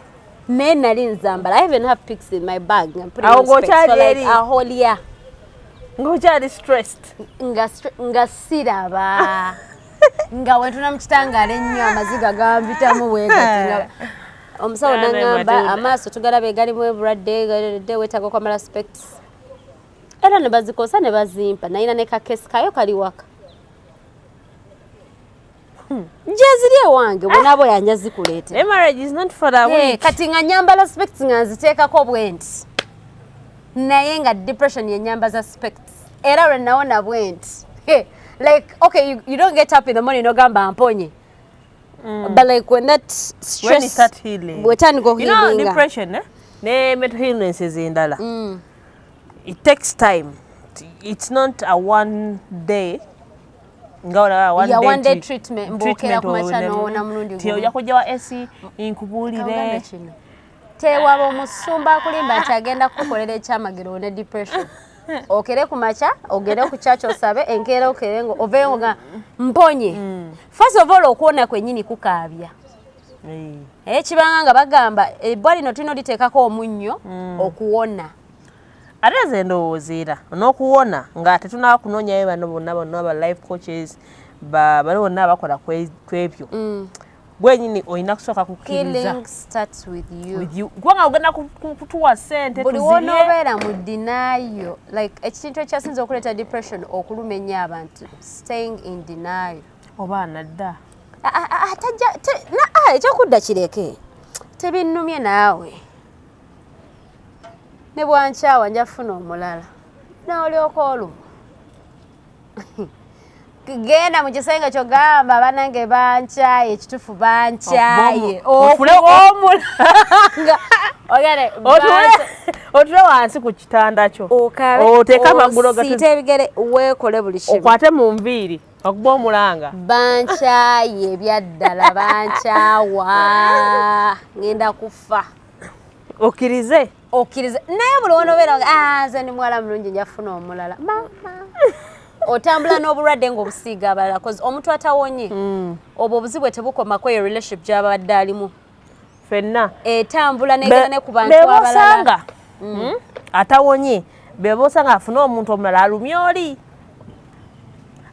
naye nali nzambala. I even have pics in my bag a whole year ng'okyali stressed nga siraba nga wentuna mu kitangaala ennyo amaziga gambitamu bwegati omusawo nangamba amaaso tugalaba egalimu ebulwadde weetaaga okwambala specs era ne bazikosa ne bazimpa nayina ne kakesi kayo kali waka njeziri ewange bwenaaba yanja zikuleeta marriage is not for that week kati nga nyambala specs nga nziteekako bwenti naye nga depression yenyamba za spects era lwe naona bwenti like okay you don't get up in the morning nogamba mponye but like when that stress when you start healing go healing depression ne mental illness endala it takes time. It's not a one day one day treatment mbokera ku machano na mulundi gwo tyo kujja wa esi inkubulire tewabo musumba kulimba kyagenda kukolera ekyamagero ne depression okere ku macha ogere ku chacho sabe enkera okerengo ovengo ga mponye first of all okuona kwenyini kukaabya kibanga bagamba ebbali no tino litekako omunnyo okuwona Areze ndowozera n'okuwona nga tetunaba kunonyayo bano bonna aba life coaches bano bonna abakola kwebyo gwenyini olina kusooka kukkiriza. Healing starts with you. Kubanga ogenda kutuwa ssente buli wonoobeera mu denial like ekintu ekyasinza okuleeta depression okulumenya abantu staying in denial oba nadda ekyokudda kireke tebinnumye naawe ne bwankyawa njafuna omulala n'olyoka olumu genda mu kisenge kyo gamba banange bankyaye ekitufu bankyaye okumulanga otule wansi ku kitanda kyo oteeka amagulu osiite ebigere weekole buli kimu okwate mu nviiri okuba omulanga bankyaye ebyaddala bankyawa ngenda kufa okkirize naye buli wonoobeera nze ndi muwala mulungi njafuna omulala otambula n'obulwadde ng'obusiiga abalala cause omuntu atawonye obwo obuzibu tebukomako eyo relationship gy'abadde alimu fenna etambula negera ne ku bantu abalala atawonye beba osanga afuna omuntu omulala alumya oli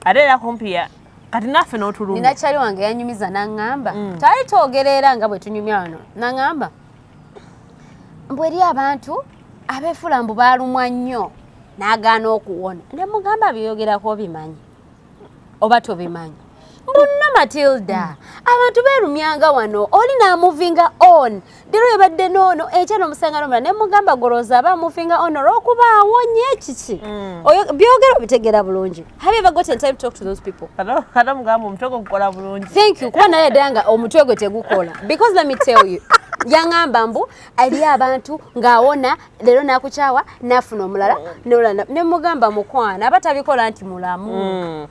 ate era kumpiya kati naffe n'otulumya nina kyali wange yanyumiza n'aŋŋamba tali twogerera nga bwe tunyumya wano n'aŋŋamba mbwe eri abantu abeefula mbu baalumwa nnyo n'agaana okuwona ne mugamba byogerako bimanyi oba tobimanyi mbunna Matilda abantu beerumyanga wano oli n'amuvinga on dero yabadde noono ekya n'omusanga n'omulala ne mugamba goloza aba amuvinga on olw'okuba awonye kiki byogera obitegera bulungi have you ever gotten time to talk to those people kata mugamba omutwe gwe gukola bulungi thank you kuba naye ddala nga omutwe gwe tegukola because let me tell you yaŋŋamba mbu ali abantu ng'awona leero n'akukyawa n'afuna omulala ne mugamba mukwana aba tabikola nti mulamu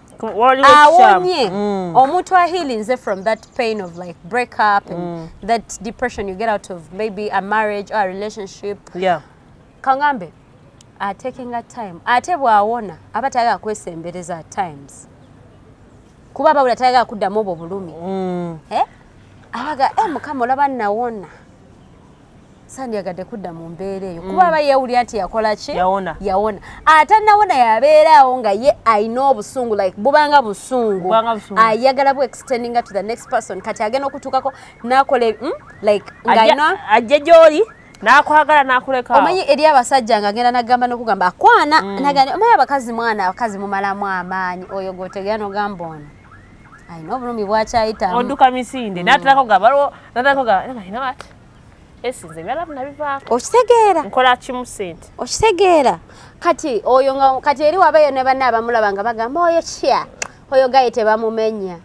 awonye omuntu ahealinze from that pain of like break up and that depression you get out of maybe a marriage or a relationship kaŋŋambe taking a time ate bw'awona aba tayagala kwesembereza at times kuba abawula tayagala kuddamu obwo bulumi abaga mukama olaba nawona sandyagadde kudda mu mbeera eyo kuba aba yeewulira nti yakola ki yawona ate nawona yabeeraawo nga ye ayina obusungu like bubanga busungu ayagala bu extendinga to the next person kati agenda okutuukako n'akola like ng'ayina ajja gy'oli n'akwagala n'akuleka omanyi eri abasajja ng'agenda n'agamba n'okugamba akwana n'agamba omanyi abakazi abakazi mumalamu amaanyi oyo g'otegera n'ogamba ono ayina obulumi bwakyayitamu odduka misinde n'atalako nga baliwo n'atalako nga you know what esinze ebyalafu nabivaako okitegeera nkola kimu ssente okitegeera kati oyo nga kati eri wabayo ne banne abamulaba nga bagamba oyo kya oyo gaye tebamumenya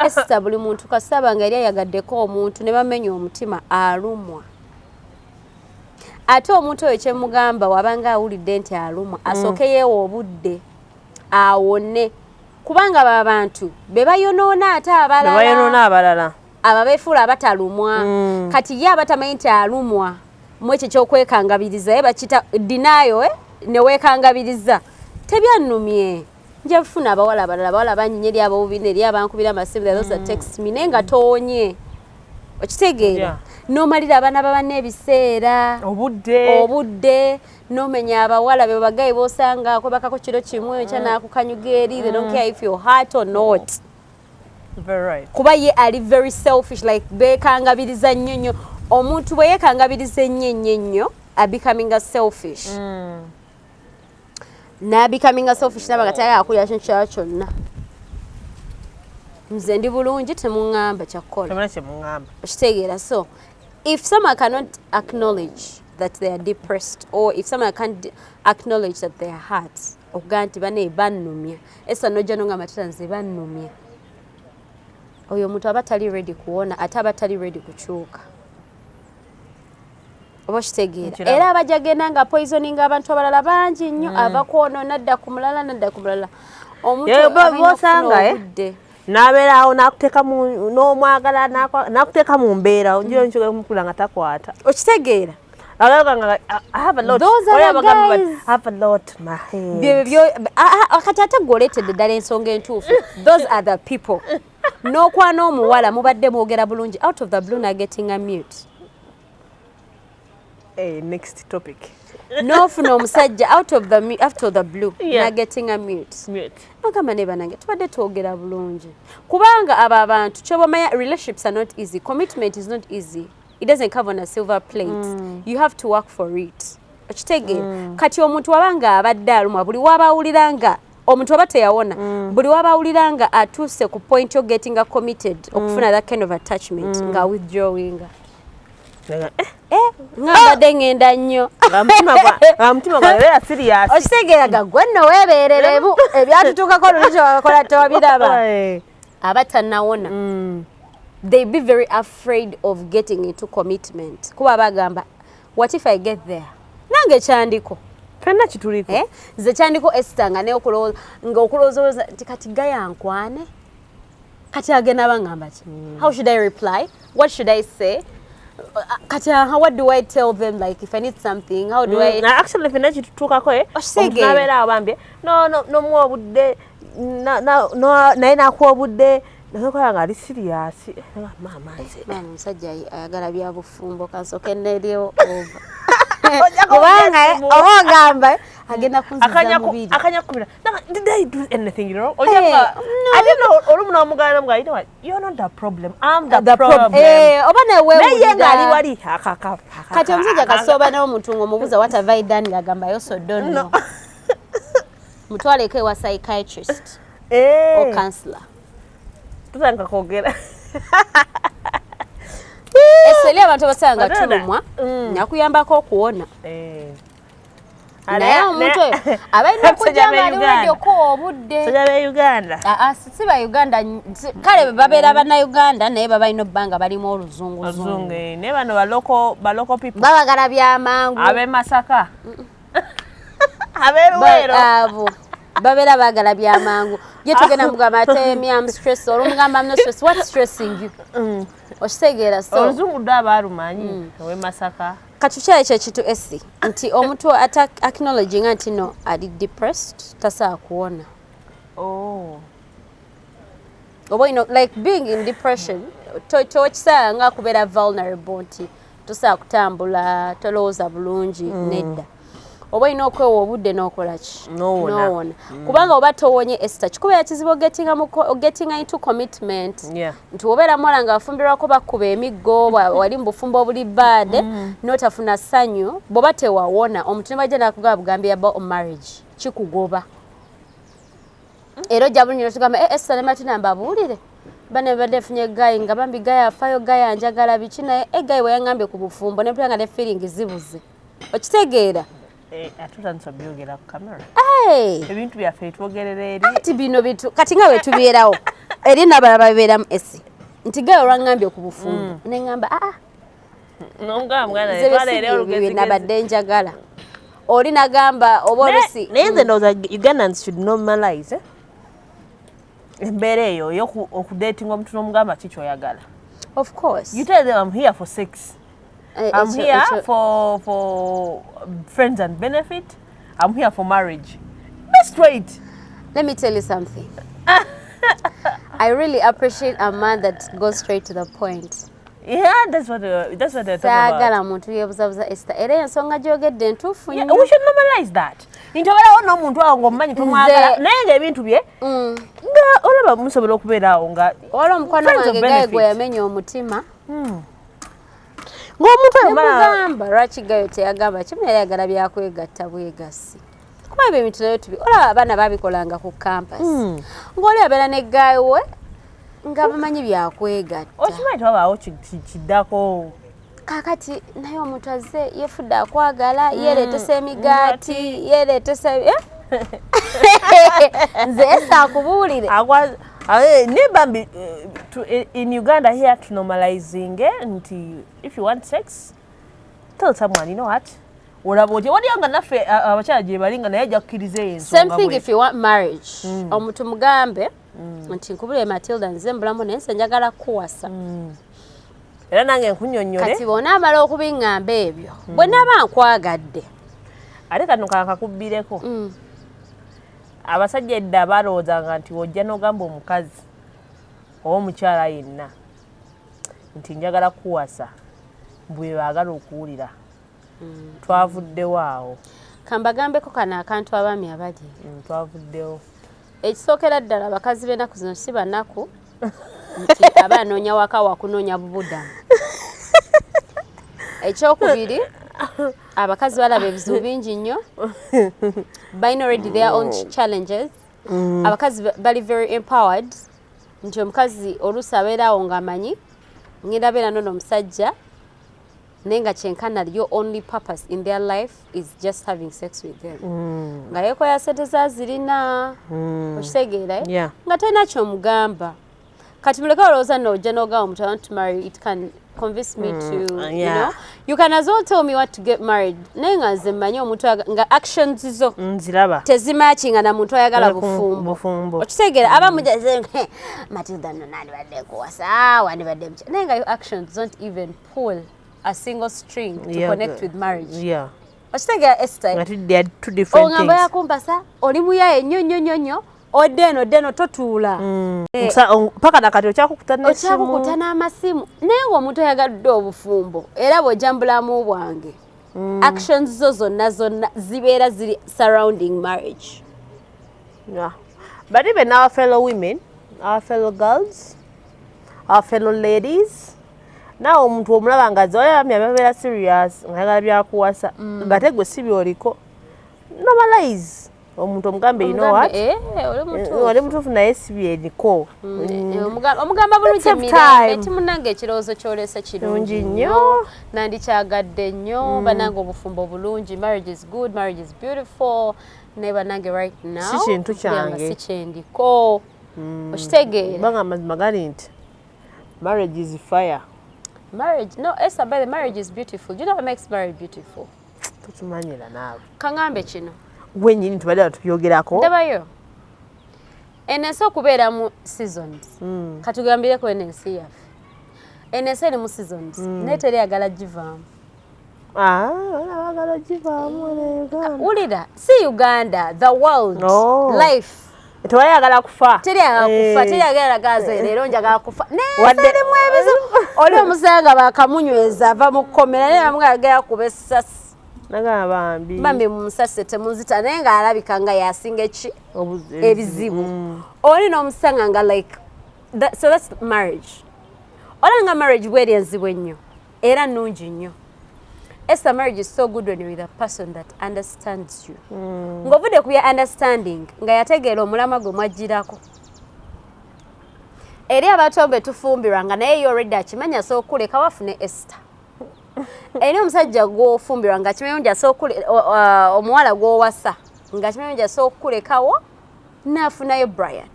esita buli muntu kasaba nga eri ayagaddeko omuntu ne bamenya omutima alumwa ate omuntu oyo kyemugamba wabanga awulidde nti alumwa asooke yeewa obudde awone kubanga aba bantu be bayonoona ate abalala aba beefuula abatalumwa kati ye abatamanyi nti alumwa mu ekyo ky'okwekangabiriza ye bakita dinayo ne weekangabiriza tebyannumye nja bufuna abawala abalala banyinya eri abawubina eri abankubira amasimu those text me naye nga toonye okitegeera n'omalira abaana babanna ebiseera obudde n'omenya abawala be bagayi b'osanga kwebakako kiro kimu ekya n'akukanyuga eri they don't care if you're hot or not kuba ye ali very selfish like beekangabiriza nnyo nnyo omuntu bwe yeekangabiriza ennyo abikaminga selfish n'abikaminga selfish nabaga tayagala kulira kintu kyala kyonna nze ndi bulungi temuŋŋamba kyakukola okitegeera so if someone cannot acknowledge that they are depressed, or if someone can't acknowledge that they are hurt, oganti bane bannumya esa nojja nonga matatanze bannumya oyo muntu abatali ready kuona atabatali ready kuchuka obashitegeera era abajagenda nga poisoning abantu abalala bangi nnyo abakono nadda kumulala omuntu bosanga nabeerawo nakuteka mu n'omwagala nakuteka mu mbeera onjira nchoke mukula nga takwata okitegeera I have a lot. Those are the guys. I have a lot in my head. Those are the people. No kwa no muwala mubadde mwogera bulungi out of the blue na getting a mute. Hey, next topic. No funo omusajja out of the blue na getting a mute. Agamba ne banange tubadde twogera bulungi. Kubanga aba abantu kyobamanya relationships are not easy. Commitment is not easy. It doesn't come on a silver plate. You have to work for it. Okitegeera kati omuntu wabanga abadde alumwa buli wabawuliranga omuntu waba teyawona buli wabawuliranga atuuse ku point yo getting a committed okufuna that kind of attachment nga withdrawing ngambadde ngenda nnyo mutima gwabeera serious okitegeeraga gwe nno weebeererebu ebyatutuukako luli kyewakola tewabiraba abatanawona they be very afraid of getting into commitment kuba bagamba what if I get there nange kyandiko kana kituliko nze kyandiko esitanga ne okulowooza kati gayankwane kati agenda bangamba ki how should I reply what should I say kati what do I tell them like if I need something how do I actually if nachi tutukako omuntu nabeera abambye no mwobudde naye nakwobudde nakola nga ali serious mama musajja ayagala bya bufumbo kansoke neryo kubanga ogamba agenda kunziza mubiri akanyakubira did I do anything wrong ojanga I don't know olumuna omugana mga you know what you're not the problem I'm the problem obane wewe naye ngali wali akaka kati omusajja kasoba nawo muntu ngomubuza what have I done agamba yoso don't know mutwale ke wa psychiatrist or counselor tutanga kogera eseli abantu basanga tulumwa nakuyambako okuwona naye omuntu abalina kujjanga aliwadde ko obudde soja be Uganda si ba Uganda kale babeera bannayuganda naye babalina obbanga balimu oluzungu ne bano baloko people babagala byamangu abe Masaka abe Luwero abo babeera bagala byamangu ye tugenda mugamba ate I'm stressed olumugamba I'm not stressed what's stressing you okitegeera so oluzungu dda abaalumanyi owe Masaka kati kyali kyekitu esi nti omuntu acknowledging nti no ali depressed tasaa kuwona oba like being in depression tokisaa nga kubeera vulnerable nti tosaa kutambula tolowooza bulungi nedda oba ina okwewa obudde n'okola ki nowona kubanga oba towonye Esther kikubeera kizibu getting into commitment nti obeera muwala nga wafumbirwako bakuba emiggo wali mu bufumbo obuli bad n'otafuna ssanyu bw'oba tewawona omuntu ne bajja nakugaba bugambi about marriage kikugoba era ojja bulungi notugamba Esther ne matina mbabuulire bane badde funye gayi nga bambi gayi afaayo gayi anjagala biki naye gayi weyangambye ku bufumbo ne mpulanga ne feeling zibuze okitegeera atutandisa byogera ku kamera ebintu byaffe twogerera eri kati bino bitu kati nga wetubeerawo eri n'abalala babeeramu esi nti gayo olwangambye ku bufumbo neŋŋamba nabadde njagala oli nagamba oba olusi naye nze ndowooza Ugandans should normalize embeera eyo okudatinga omuntu n'omugamba ki kyoyagala of course you tell them I'm here for sex I'm here for friends and benefit. I'm here for marriage. Be straight. Let me tell you something. I really appreciate a man that goes straight to the point. Yeah, that's what they're talking about. Muntu yebuzabuza Esther. Era ensonga gyogedde ntuufu nnyo. We should normalize that. Intobera n'omuntu awo ng'omumanyi tumwagala naye ng'ebintu bye nga olaba musobola okubeera awo nga wala omukwano wange gaye gwe yamenya omutima. ng'omuntu lwaki gayo teyagamba kimu yali ayagala byakwegatta bwegasi kuba ebyo ebintu nayo tubi olaba abaana babikolanga ku campus ng'oli abeera ne gayo we nga bamanyi byakwegatta okimanyi tewabaawo kiddako kakati naye omuntu azze yefudde akwagala yeereetesa emigaati yeereetesa nze esa akubuulire nebambi in Uganda here to normalizing if you want sex tell someone you know what olaboje walianga naffe abakyala gye balinga naye ajja kukkiriza ensonga same thing if you want marriage omuntu mugambe nti nkubule Matilda nze mbulamu naye nse njagala kuwasa era nange nkunyonnyole kati bonaamala okubiŋŋamba ebyo bwe naba nkwagadde ate kano kankakubbireko abasajja edda balowoozanga nti wojja n'ogamba omukazi oba omukyala yenna nti njagala kuwasa bwe baagala okuwulira twavuddewo awo kambagambeko kano akantu abaami abali twavuddewo ekisookera ddala abakazi b'ennaku zino si bannaku nti aba anoonya waka wakunoonya bubudamu ekyokubiri abakazi balaba ebizibu bingi nnyo balina already their own challenges abakazi bali very empowered nti omukazi oluusi abeeraawo ng'amanyi ngenda beera nono omusajja naye nga kyenkana your only purpose in their life is just having sex with them nga yeekoya sente zazirina okitegeera nga talina kyomugamba kati muleka olowooza n'ojja n'ogamba omuntu I want to marry it can convince me to you know you can as well tell me what to get married naye nga nze mmanyi omuntu nga actions zo nziraba tezimakinga na muntu ayagala bufumbo okitegeera abamujaze Matilda no nandibadde kuwasa wandibadde naye nga your actions don't even pull a single string to connect with marriage okitegeera Esther they are two different things ongamba yakumpasa oli muyaye nnyo Odeno totuula paka nakati okyakukutta n'amasimu naye ng'omuntu oyagadde obufumbo era bw'ojja mu bulamu bwange actions zo zonna zibeera ziri surrounding marriage but even our fellow women our fellow girls our fellow ladies naawe omuntu omulaba nga zoyamya babeera serious ngayagala byakuwasa nga tegwe si byoliko normalize omuntu omugambe you know what oli mutuufu naye si byeniko omugamba bulungi emirembe timunange ekirowoozo kyoleesa kirungi nnyo nandikyagadde nnyo banange obufumbo bulungi marriage is good marriage is beautiful naye banange right now si kintu kyange si kyendiko okitegeera banga amazima gali nti marriage is fire marriage no Esther by the marriage is beautiful do you know what makes marriage beautiful tukimanyira naawe kaŋŋambe kino gwenyini tubadde tubyogerako ndabayo enensi okubeera mu seasons katugambireko enensi yaffe enensi eri mu seasons naye teriyagala givaamu abagala givaamu wulira si Uganda the world life tewayagala kufa teriyagala gaze leero njagala kufa neerimu ebizibu oli omusanga bakamunyweza ava mu kkomera naye bamugayagala kuba essasi bambi mumusase temunzita naye ng'alabika nga yasinga ebizibu oli n'omusanga nga like so that's marriage olanga marriage bweri enzibu ennyo era nnungi nnyo Esther marriage is so good when you're with a person that understands you ng'ovudde ku ya understanding nga yategeera omulama gwe mwajjirako eri abatombe tufumbirwanga naye yo already akimanya so okuleka wafune Esther eri omusajja gw'ofumbirwa nga kimanyi nja omuwala gw'owasa nga kimanyi nja sokulekawo naafunayo Brian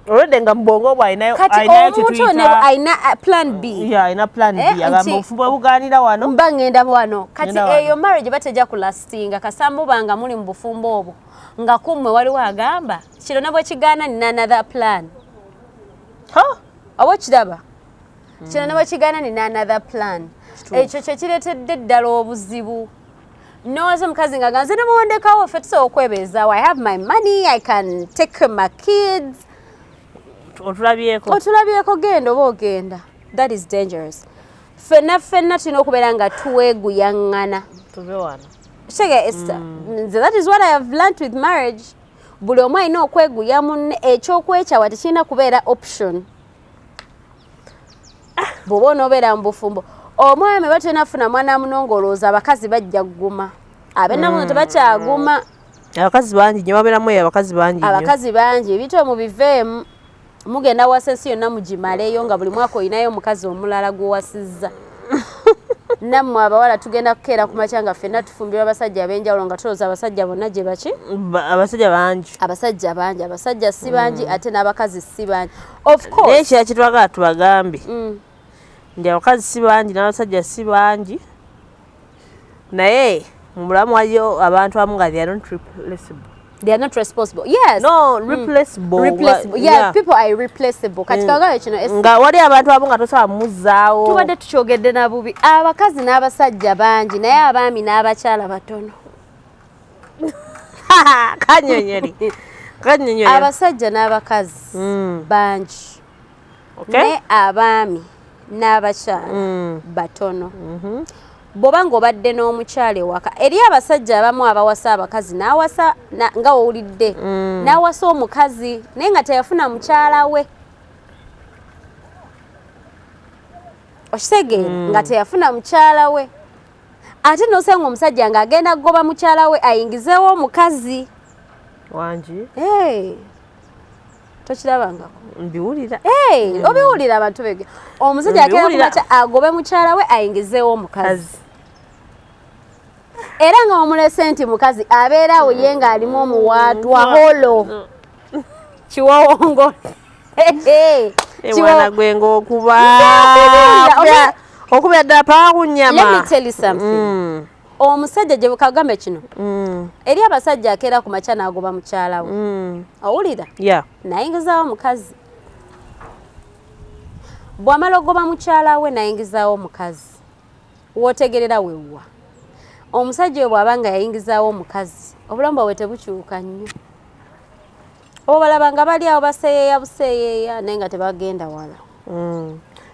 olwedde nga mubwongo bwe alinayo omuntu alina plan B alina plan B agamba obufumbo bwebugaanira wano mba ngenda wano kati eyo marriage batejja kulastinga kasambuba nga muli mu bufumbo obwo nga kummwe waliwo agamba kino nabwe kigaana nina another plan oba kiraba kino nabwe kigaana nina another plan ekyo kyekireetedde ddala obuzibu nowaza omukazi nga ganze nemuwondekawo ffe tusobola okwebeezaawo I have my money I can take care of my kids otulabyeko genda oba ogenda that is dangerous ffenna tulina okubeera nga tuweeguyaŋŋana kitegeera Esther that is what I have learnt with marriage buli omu alina okweguya munne ekyokwekyawa tekirina kubeera option bw'oba onoobeera mu bufumbo omwami batenafuna mwana munongolooza abakazi bajja kuguma abennamuno tebakyaguma abakazi bangi nnyo babeeramu abakazi bangi ebito mubiveemu mugenda wasa ensi yonna mugimaleeyo nga buli mwaka olinayo omukazi omulala gw'owasizza nammwe abawala tugenda kukeera ku makya nga ffenna tufumbirwa abasajja ab'enjawulo nga tulowooza abasajja bonna gye baki abasajja bangi abasajja si bangi ate n'abakazi si bangi of course naye ekira kitwagala tubagambe nti abakazi si bangi n'abasajja si bangi naye mu bulamu waliyo abantu abamu nga they are not replaceable. They are not responsible. Yes. No, replaceable. Replaceable. Yeah, people are irreplaceable. Katika gawe kino nga wali abantu abo nga tosobola muzaawo. Tubadde tukyogedde na bubi. Abakazi n'abasajja bangi naye abaami n'abakyala batono. Kanyonyeri. Abasajja n'abakazi bangi. Okay. Naye abaami n'abakyala batono. Bwoba ng'obadde n'omukyala ewaka eri abasajja abamu abawasa abakazi n'awasa nga owulidde n'awasa omukazi naye nga teyafuna mukyala we okitegeera nga teyafuna mukyala we ate n'osanga omusajja ng'agenda kugoba mukyala we ayingizeewo omukazi wangi tokirabangako mbiwulira obiwulira abantu bege omusajja agenda agobe mukyala we ayingizeewo omukazi era nga omulese nti mukazi abeerawo ye ng'alimu omuwaatwa holo kiwowongo ewana gwe ng'okuba okubya ddala paakunyama. Let me tell you something. Omusajja gye bukagambe kino eri abasajja akeera ku makya n'agoba mukyala we owulira nayingizaawo omukazi bw'amala ogoba mukyala we nayingizaawo omukazi wootegerera wewa omusajja we bw'aba nga yayingizaawo omukazi obulamu bwabwe tebukyuka nnyo obalaba nga bali awo baseeyeeya buseeyeeya naye nga tebagenda wala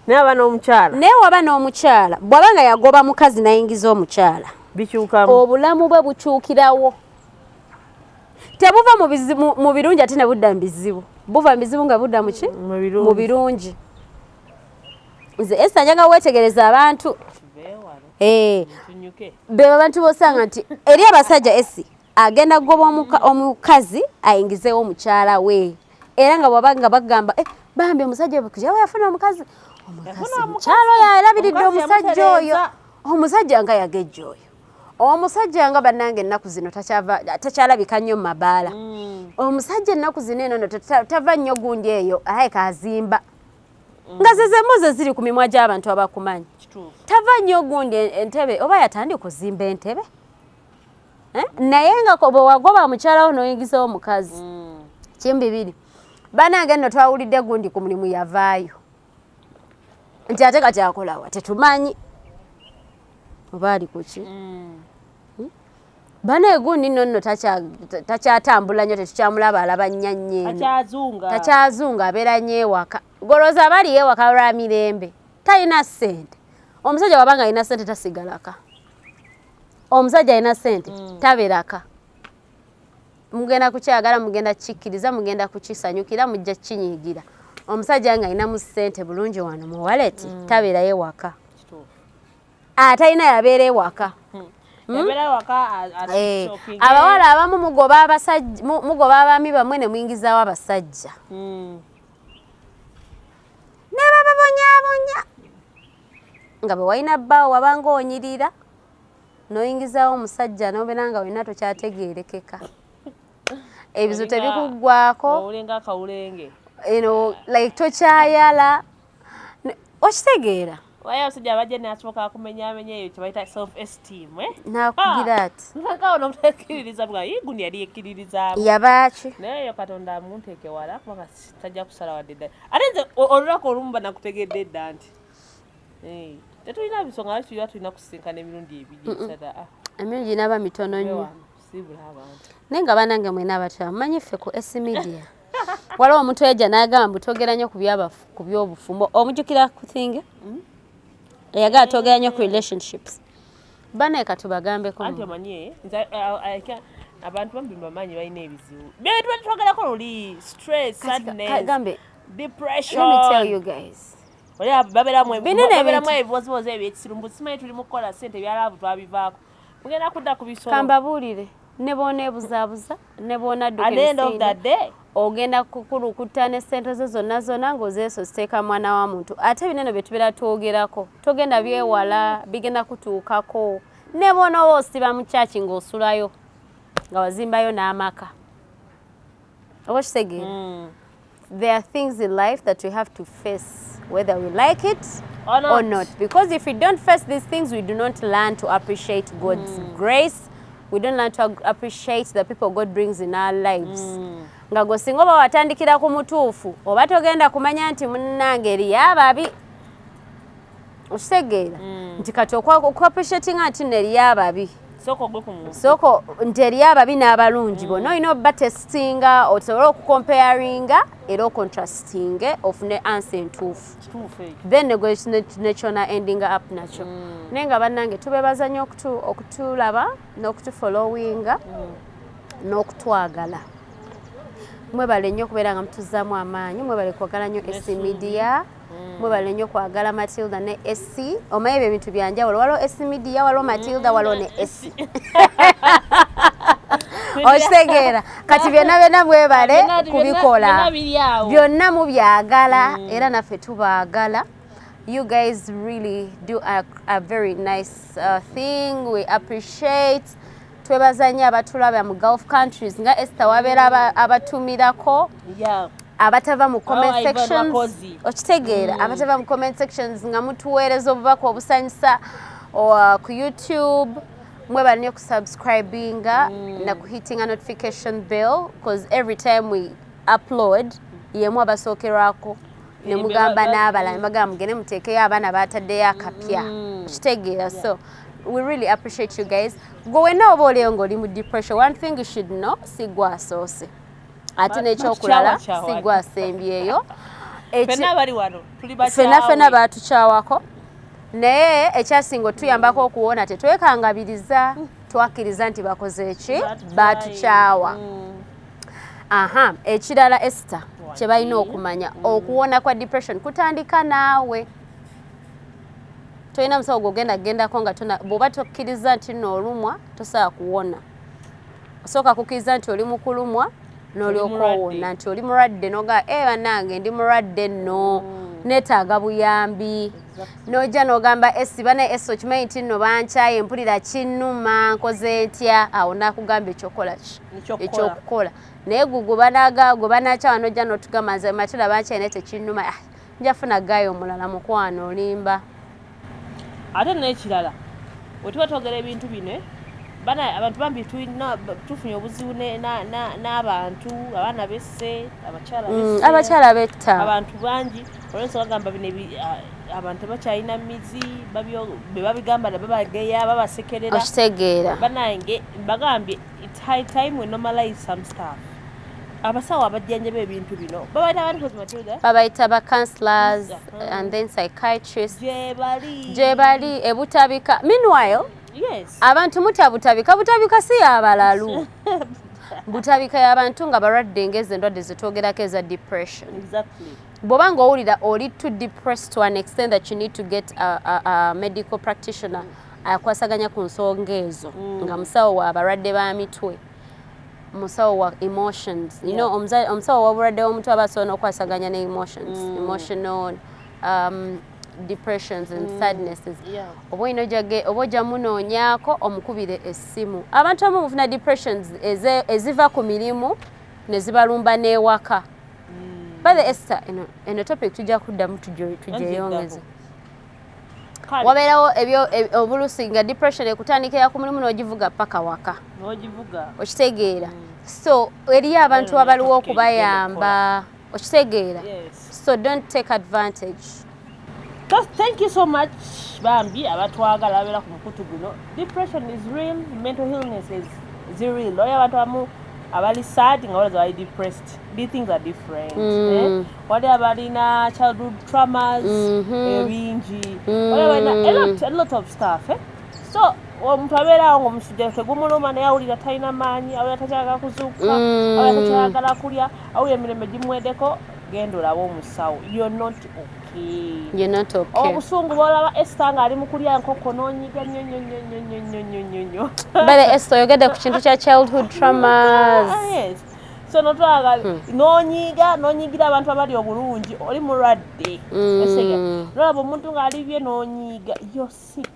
naye waba n'omukyala bw'aba nga yagoba mukazi nayingiza omukyala bikyukamu obulamu bwe bukyukirawo tebuva mu birungi ate ne budda mu bizibu buva mu bizibu nga budda mu ki mu birungi nze Esther njagala weetegereza abantu be abantu bosanga nti eri abasajja esi agenda kugoba omukazi ayingizeewo omukyala we era nga bwaba nga bagamba bambi omusajja we yafuna omukazi mukyala oyo alabiridde omusajja oyo omusajja nga yagejja oyo omusajja nga bannange ennaku zino takyalabika nnyo mu mabaala omusajja ennaku zino eno tava nnyo gundi eyo aye kazimba nga zezembuze ziri ku mimwa gy'abantu abakumanyi tava nnyo gundi entebe oba yatandika okuzimba entebe naye nga bwe wagoba mukyalawo n'oyingizawo omukazi kimbibiri bannange nno twawulidde gundi ku mulimu yavaayo nti ate kati akolawa tetumanyi oba ali kuki bana egundi nno takyatambula nnyo tetukyamulaba alaba nnyannya takyazunga abeera nnyo ewaka goloza bali ewaka lwa mirembe talina ssente omusajja wabanga alina ssente tasigalaka omusajja alina ssente taberaka mugenda kukyagala mugenda kikkiriza mugenda kukisanyukira mujja kinyiigira omusajja nga alinamu ssente bulungi wano mu waleti tabeerayo ewaka atalina yabeera ewaka abawala abamu mugoba abaami bamwe ne muyingizaawo abasajja ne bababonyaabonya nga bwe walina bbaawo wabanga onyirira n'oyingizaawo omusajja n'obeera nga olina tokyategeerekeka ebizu tebikuggwako like tokyayala okitegeera waye abasajja abajja n'asooka kumenyaamenya eyo kyebayita self esteem nakugira ati kawo nomutekkiririza bwa gundi yali yekkiririzaamu yabaaki naye eyo katonda amunteeke wala kubanga tajja kusala wadde ddala ate nze olunaku olumu banakutegedde dda nti tetulina bisonga lwaki tuliba tulina kusinkana emirundi ebiri emirundi ginaba mitono nnyo sibula abantu naye nga banange mwena abatya mumanyi ffe ku media waliwo omuntu ejja n'agamba mbu twogera nnyo ku by'obufumbo omujjukira ku thinge eyagala twogera nnyo ku relationships baneeka tubagambeko anti omanyi abantu bambi bamanyi balina ebizibu tuba twogerako luli stress sadness depression. Let me tell you guys baberamu ebibozibozi ebyekisirumbu simanyi tuli mu kukola ssente byalaavu twabivaako mugenda kudda ku bisolo kambabuulire ne boona ebuzaabuza ne boona at the end of the day ogenda kukulukuta ne ssente zo zonna ng'ozeeso ziteeka mwana wa muntu ate bineno bye tubeera twogerako togenda byewala bigenda kutuukako ne bw'onooba osiba mu kyaki ng'osulayo nga wazimbayo n'amaka oba kitegeera there are things in life that we have to face whether we like it or not because if we don't face these things we do not learn to appreciate God's grace. We don't learn to appreciate the people God brings in our lives. Nga go singa oba watandikira ku mutuufu oba togenda kumanya nti munnange eriyo ababi okitegeera nti kati okwapreciating nti neriyo ababi soko nti eriyo ababi n'abalungi bonna olina obba testinga osobole okucomparinga era ocontrastinge ofune answer entuufu then nekyona ending up nakyo naye nga bannange tubeebaza nnyo okutulaba n'okutufollowinga n'okutwagala mwebale nnyo okubeera nga mutuzaamu amaanyi mwebale kwagala nnyo SC Media mwebale nnyo kwagala Matilda ne SC omanyi ebyo ebintu byanjawulo waliwo SC Media waliwo Matilda waliwo ne SC okitegeera kati byonna mwebale kubikola byonna mubyagala era naffe tubaagala. You guys really do a very nice thing. We appreciate. Twebaza nnyo abatulaba mu Gulf countries nga Esther wabeera abatumirako abatava mu comment sections okitegeera abatava mu comment sections nga mutuweereza obubaka obusanyusa ku YouTube mwebale nnyo kusubscribinga na kuhitting a notification bell because every time we upload yemu abasookerwako ne mugamba n'abalala bagamba mugende muteekeyo abaana bataddeyo akapya okitegeera so we really appreciate you guys. Go wenna oba oleyo ng'oli mu depression one thing you should know sigwa asoose ate n'ekyokulala sigwa asembyeyo ffenna baatukyawako naye ekyasinga otuyambako okuwona tetwekangabiriza twakkiriza nti bakoze eki batukyawa ekirala Esther kye balina okumanya okuwona kwa depression kutandika naawe tolina musawo gwogendagendako nga bw'oba tokkiriza nti n'olumwa tosobola kuwona osooka kukkiriza nti oli mu kulumwa n'olyoka owona nti oli mulwadde noga bannange ndi mulwadde nno neetaaga buyambi n'ojja n'ogamba esi bana esi okimanyi nti nno bankyaye mpulira kinnuma nkoze ntya awo naakugamba ekyokukola naye gwe banakyawa n'ojja n'otugamba nze Matilda bankyaye naye tekinnuma njafuna gaayo omulala mukwano olimba ate n'ekirala wetuba twogera ebintu bino abantu bambi tufunye obuzibu n'abantu abaana besse abakyala betta abantu bangi olwensonga gamba bino abantu tebakyalina mizi be babigamba babageya babasekerera okitegeera banange bagambye it's high time we normalize some stuff. Abasawo abajjanjaba ebintu bino babayita abantu kozi Matilda babayita ba counselors and then psychiatrists gye bali ebutabika meanwhile abantu butabika si abalalu butabika y'abantu nga balwadde ng'ezo endwadde zetwogerako eza depression bw'oba ng'owulira oli too depressed to an extent that you need to get a medical practitioner akwasaganya ku nsonga ezo nga musawo wa abalwadde ba mitwe musawo wa emotions omusawo w'obulwadde w'omutwe aba asobola n'okwasaganya ne emotions emotional depressions and sadnesses oba ojja munoonyaako omukubire essimu abantu abamu mufuna depressions eziva ku mirimu ne zibalumba n'ewaka by the Esther eno topic tujja kuddamu tugyeyongeze wabeerawo obulusi nga depression ekutandikira ku mulimu n'ogivuga paka waka okitegeera so eriyo abantu abaliwo okubayamba okitegeera so don't take advantage. Thank you so much bambi abatwagala abera ku mukutu guno. Depression is real, mental illness is real. Oya abantu abamu abali sad nga bali depressed. These things are different. Wale abalina childhood traumas, bingi. Wale a lot of stuff. So omuntu abeera ngo musujja tegumuluma naye awulira talina maanyi awulira takyagala kuzuukuka awulira takyagala kulya awulira emirembe gimweddeko genda olabe omusawo. You're not okay. Obusungu bwolaba Esther nga ali mu kulya enkoko n'onyiga nnyo. Bale Esther oyogedde ku kintu kya childhood traumas. Yes. so notwaga nonyigira abantu abali obulungi oli mulwadde esega nolaba omuntu ng'alibye nonyiga you're sick.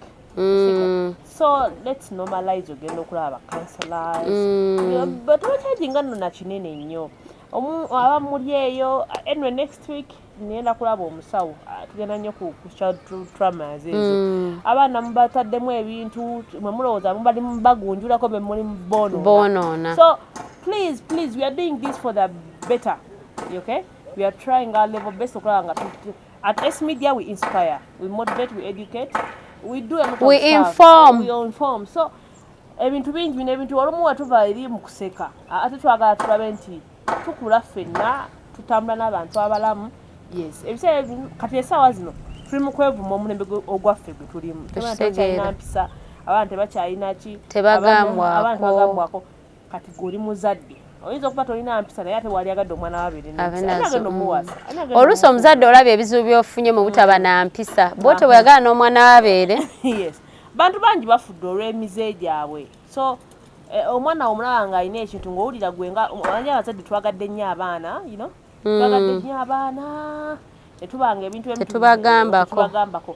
So let's normalize ogenda okulaba counselors but wekyajinga nno nakinene nnyo abamuli eyo anyway next week ngenda kulaba omusawo tugenda nnyo ku child traumas ezo abaana mubataddemu ebintu mwe mulowooza mubali mubagunjulako be muli bonoona. So please we are doing this for the better, okay? We are trying our level best okulaba nga at S Media we inspire, we motivate, we educate, we do a lot of we stuff. We inform. So ebintu bingi bino ebintu olumu watuva eri mu kuseka ate twagala tulabe nti tukula ffenna tutambula n'abantu abalamu. Yes, ebiseera kati essaawa zino tuli mu kwevuma omulembe ogwaffe gwe tulimu tebakyalina mpisa abantu tebakyalina ki tebagambwako kati gwe oli muzadde oyinza okuba tolina mpisa naye ate wali agadde omwana wabiri omuwasa oluusi omuzadde olabye ebizibu byofunye mu butaba na mpisa bwote bweyagala n'omwana wabeere. Yes, bantu bangi bafudde olw'emize gyabwe. So omwana omulaba ng'alina ekintu ng'owulira gwe nga olanya abazadde twagadde nnyo abaana twagadde nnyo abaana netubanga ebintu tetubagambako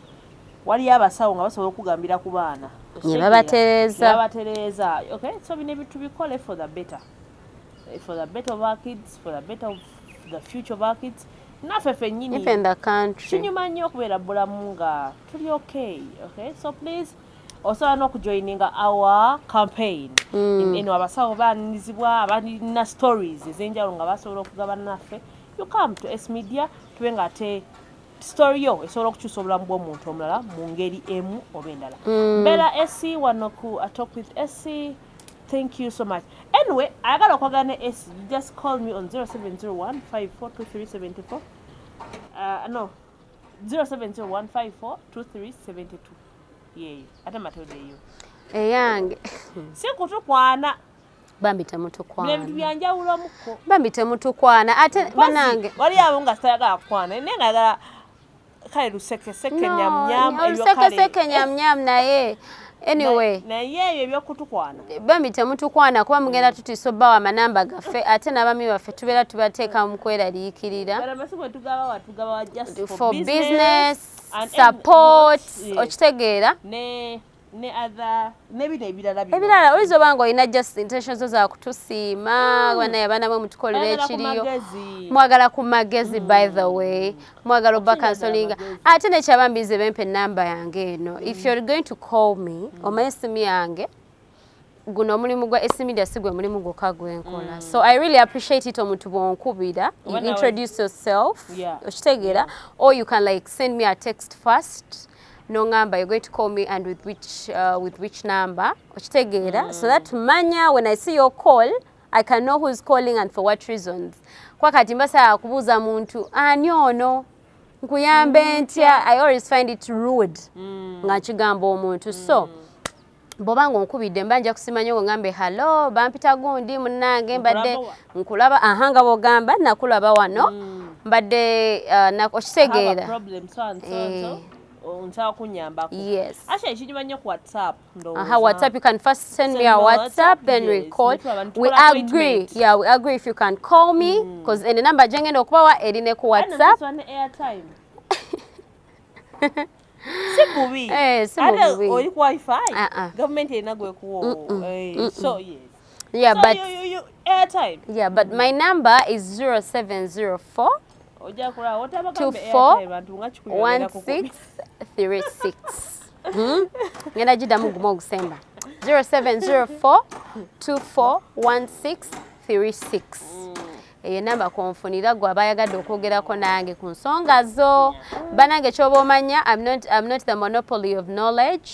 waliyo abasawo nga basobola okugambira ku baana ne babatereeza. Okay, so bino ebintu bikole for the better of our kids, for the better of the future of our kids, naffe ffennyini even the country kinyuma nnyo okubeera bulamu nga tuli okay. So please osobola n'okujoininga our campaign eno abasawo baanizibwa abalina stories ez'enjawulo nga basobola okugabana naffe. You come to S Media tube nga ate story yo esobola okukyusa obulamu bw'omuntu omulala mu ngeri emu oba endala. Mbeera SC wano ku A Talk with SC. Thank you so much. Anyway, ayagala okwagala ne SC, you just call me on 0701 542374. No, 0701 542372. Yeah, ate matode yo. Eyange. Sikutukwana. Bambi temutukwana. Bile byanjawulo muko. Bambi temutukwana. Ate banange. Wali abo nga sayagala kwana. Nenga agala kale luseke nyamnyam ebyo kale. Luseke nyamnyam naye. Anyway, na yeye ebyokutukwana. Bambi temutukwana kuba mugenda tutisobba wa manamba gaffe ate n'abami baffe tubeera tubateeka mu kweraliikirira. Tugaba just for business support okitegeera. Ne other nebino ebirala olizo banga olina just intentions zo za kutusiima banaye abaana mutukolera ekiriyo mwagala ku magezi by the way mwagala oba counseling ate nekyabambize bempe namba yange eno if you're going to call me omaye esimu yange guno omulimu gwa S Media sigwe mulimu gwokka gwenkola. So I really appreciate it omuntu bwonkubira you introduce yourself okitegeera or you can like send me a text first. No number, you're going to call me and with which number so that manya when I see your call I can know who is calling and for what reasons. Kwa kati mbasa akubuza muntu ani ono nkuyambe ntya I always find it rude nga kigamba omuntu so bobanga onkubidde mbanja kusimanya ngambe hello bampita gundi munange mbadde nkulaba ahanga bogamba nakulaba wano mbadde nakitegeera yes. Actually, you WhatsApp. WhatsApp. You can first send me a WhatsApp, then we call. We agree. Yeah, we agree if you can call me because the number jengene okubawa erine ku WhatsApp. And this one airtime. Sibubi. Sibubi. Or Wi-Fi. Government ina gwe ku. So yes. Yeah, so but you airtime. Yeah, but my number is 0704. 241636. Ngenda jida mugumo okusemba 0704241636. Eyo namba konfunira gwe abayagadde okwogerako nange ku nsonga zo banange kyoba omanya I'm not the monopoly of knowledge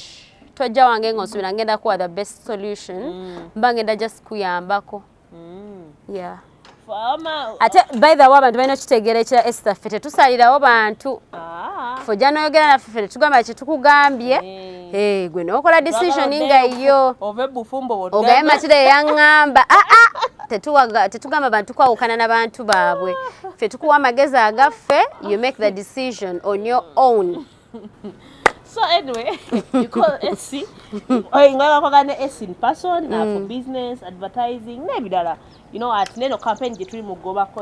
tojja wange ng'osuubira ngenda kuwa the best solution mba ngenda just kuyambako. Yeah. Ate by the way abantu balina kitegeera ekira Esther ffe tetusalirawo bantu fojja n'oyogera naffe ffe tetugamba kyekukugambye gwe n'okola decision nga yo ogaye Matida yaŋŋamba tetugamba bantu kwawukana n'abantu baabwe ffe tukuwa amagezi agaffe you make the decision on your own. So anyway, you call SC, or you go SC in person for business, advertising, maybe that. You know, at Neno campaign get we go back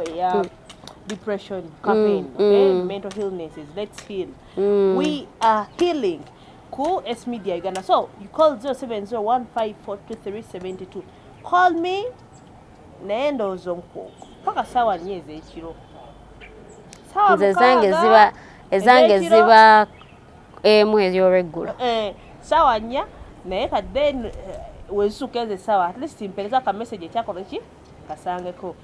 depression campaign, okay, mental illnesses. Let's heal. We are healing. Cool S Media Uganda. So you call 07015423722. Call me. Nendo zonko. Paka sawa nyeze ekiro. Sawa mukanga. Ezange ziba mwezi regular. Sawa nya naye kadde wezukeze sawa at least impeleza ka message kyako leki kasangeko.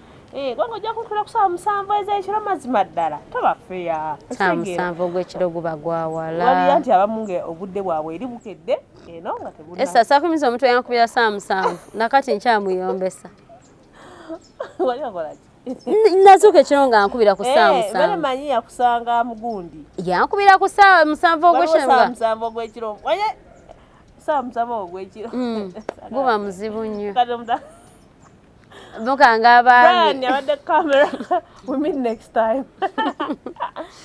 Gwango jja kukola kusawa musanvu ezekiro mazima ddala. Toba fair. Musanvu gw'ekiro guba gwawala. Wali anti abamunge obudde bwabwe eri bukedde eno nga tebuna. Essa sakumiza omutwe yankubira saa musanvu nakati nkyamuyombesa. Wali akola ki? Nazuka ekiro nga nkubira ku saa musanvu. Bale manyi yakusanga mugundi. Yankubira ku saa musanvu ogw'ekiro. Saa musanvu ogw'ekiro. Waye saa musanvu ogw'ekiro. Guba muzibu nnyo. Kadumda. Mukanga abaami. Brian, you have the camera. We meet next time.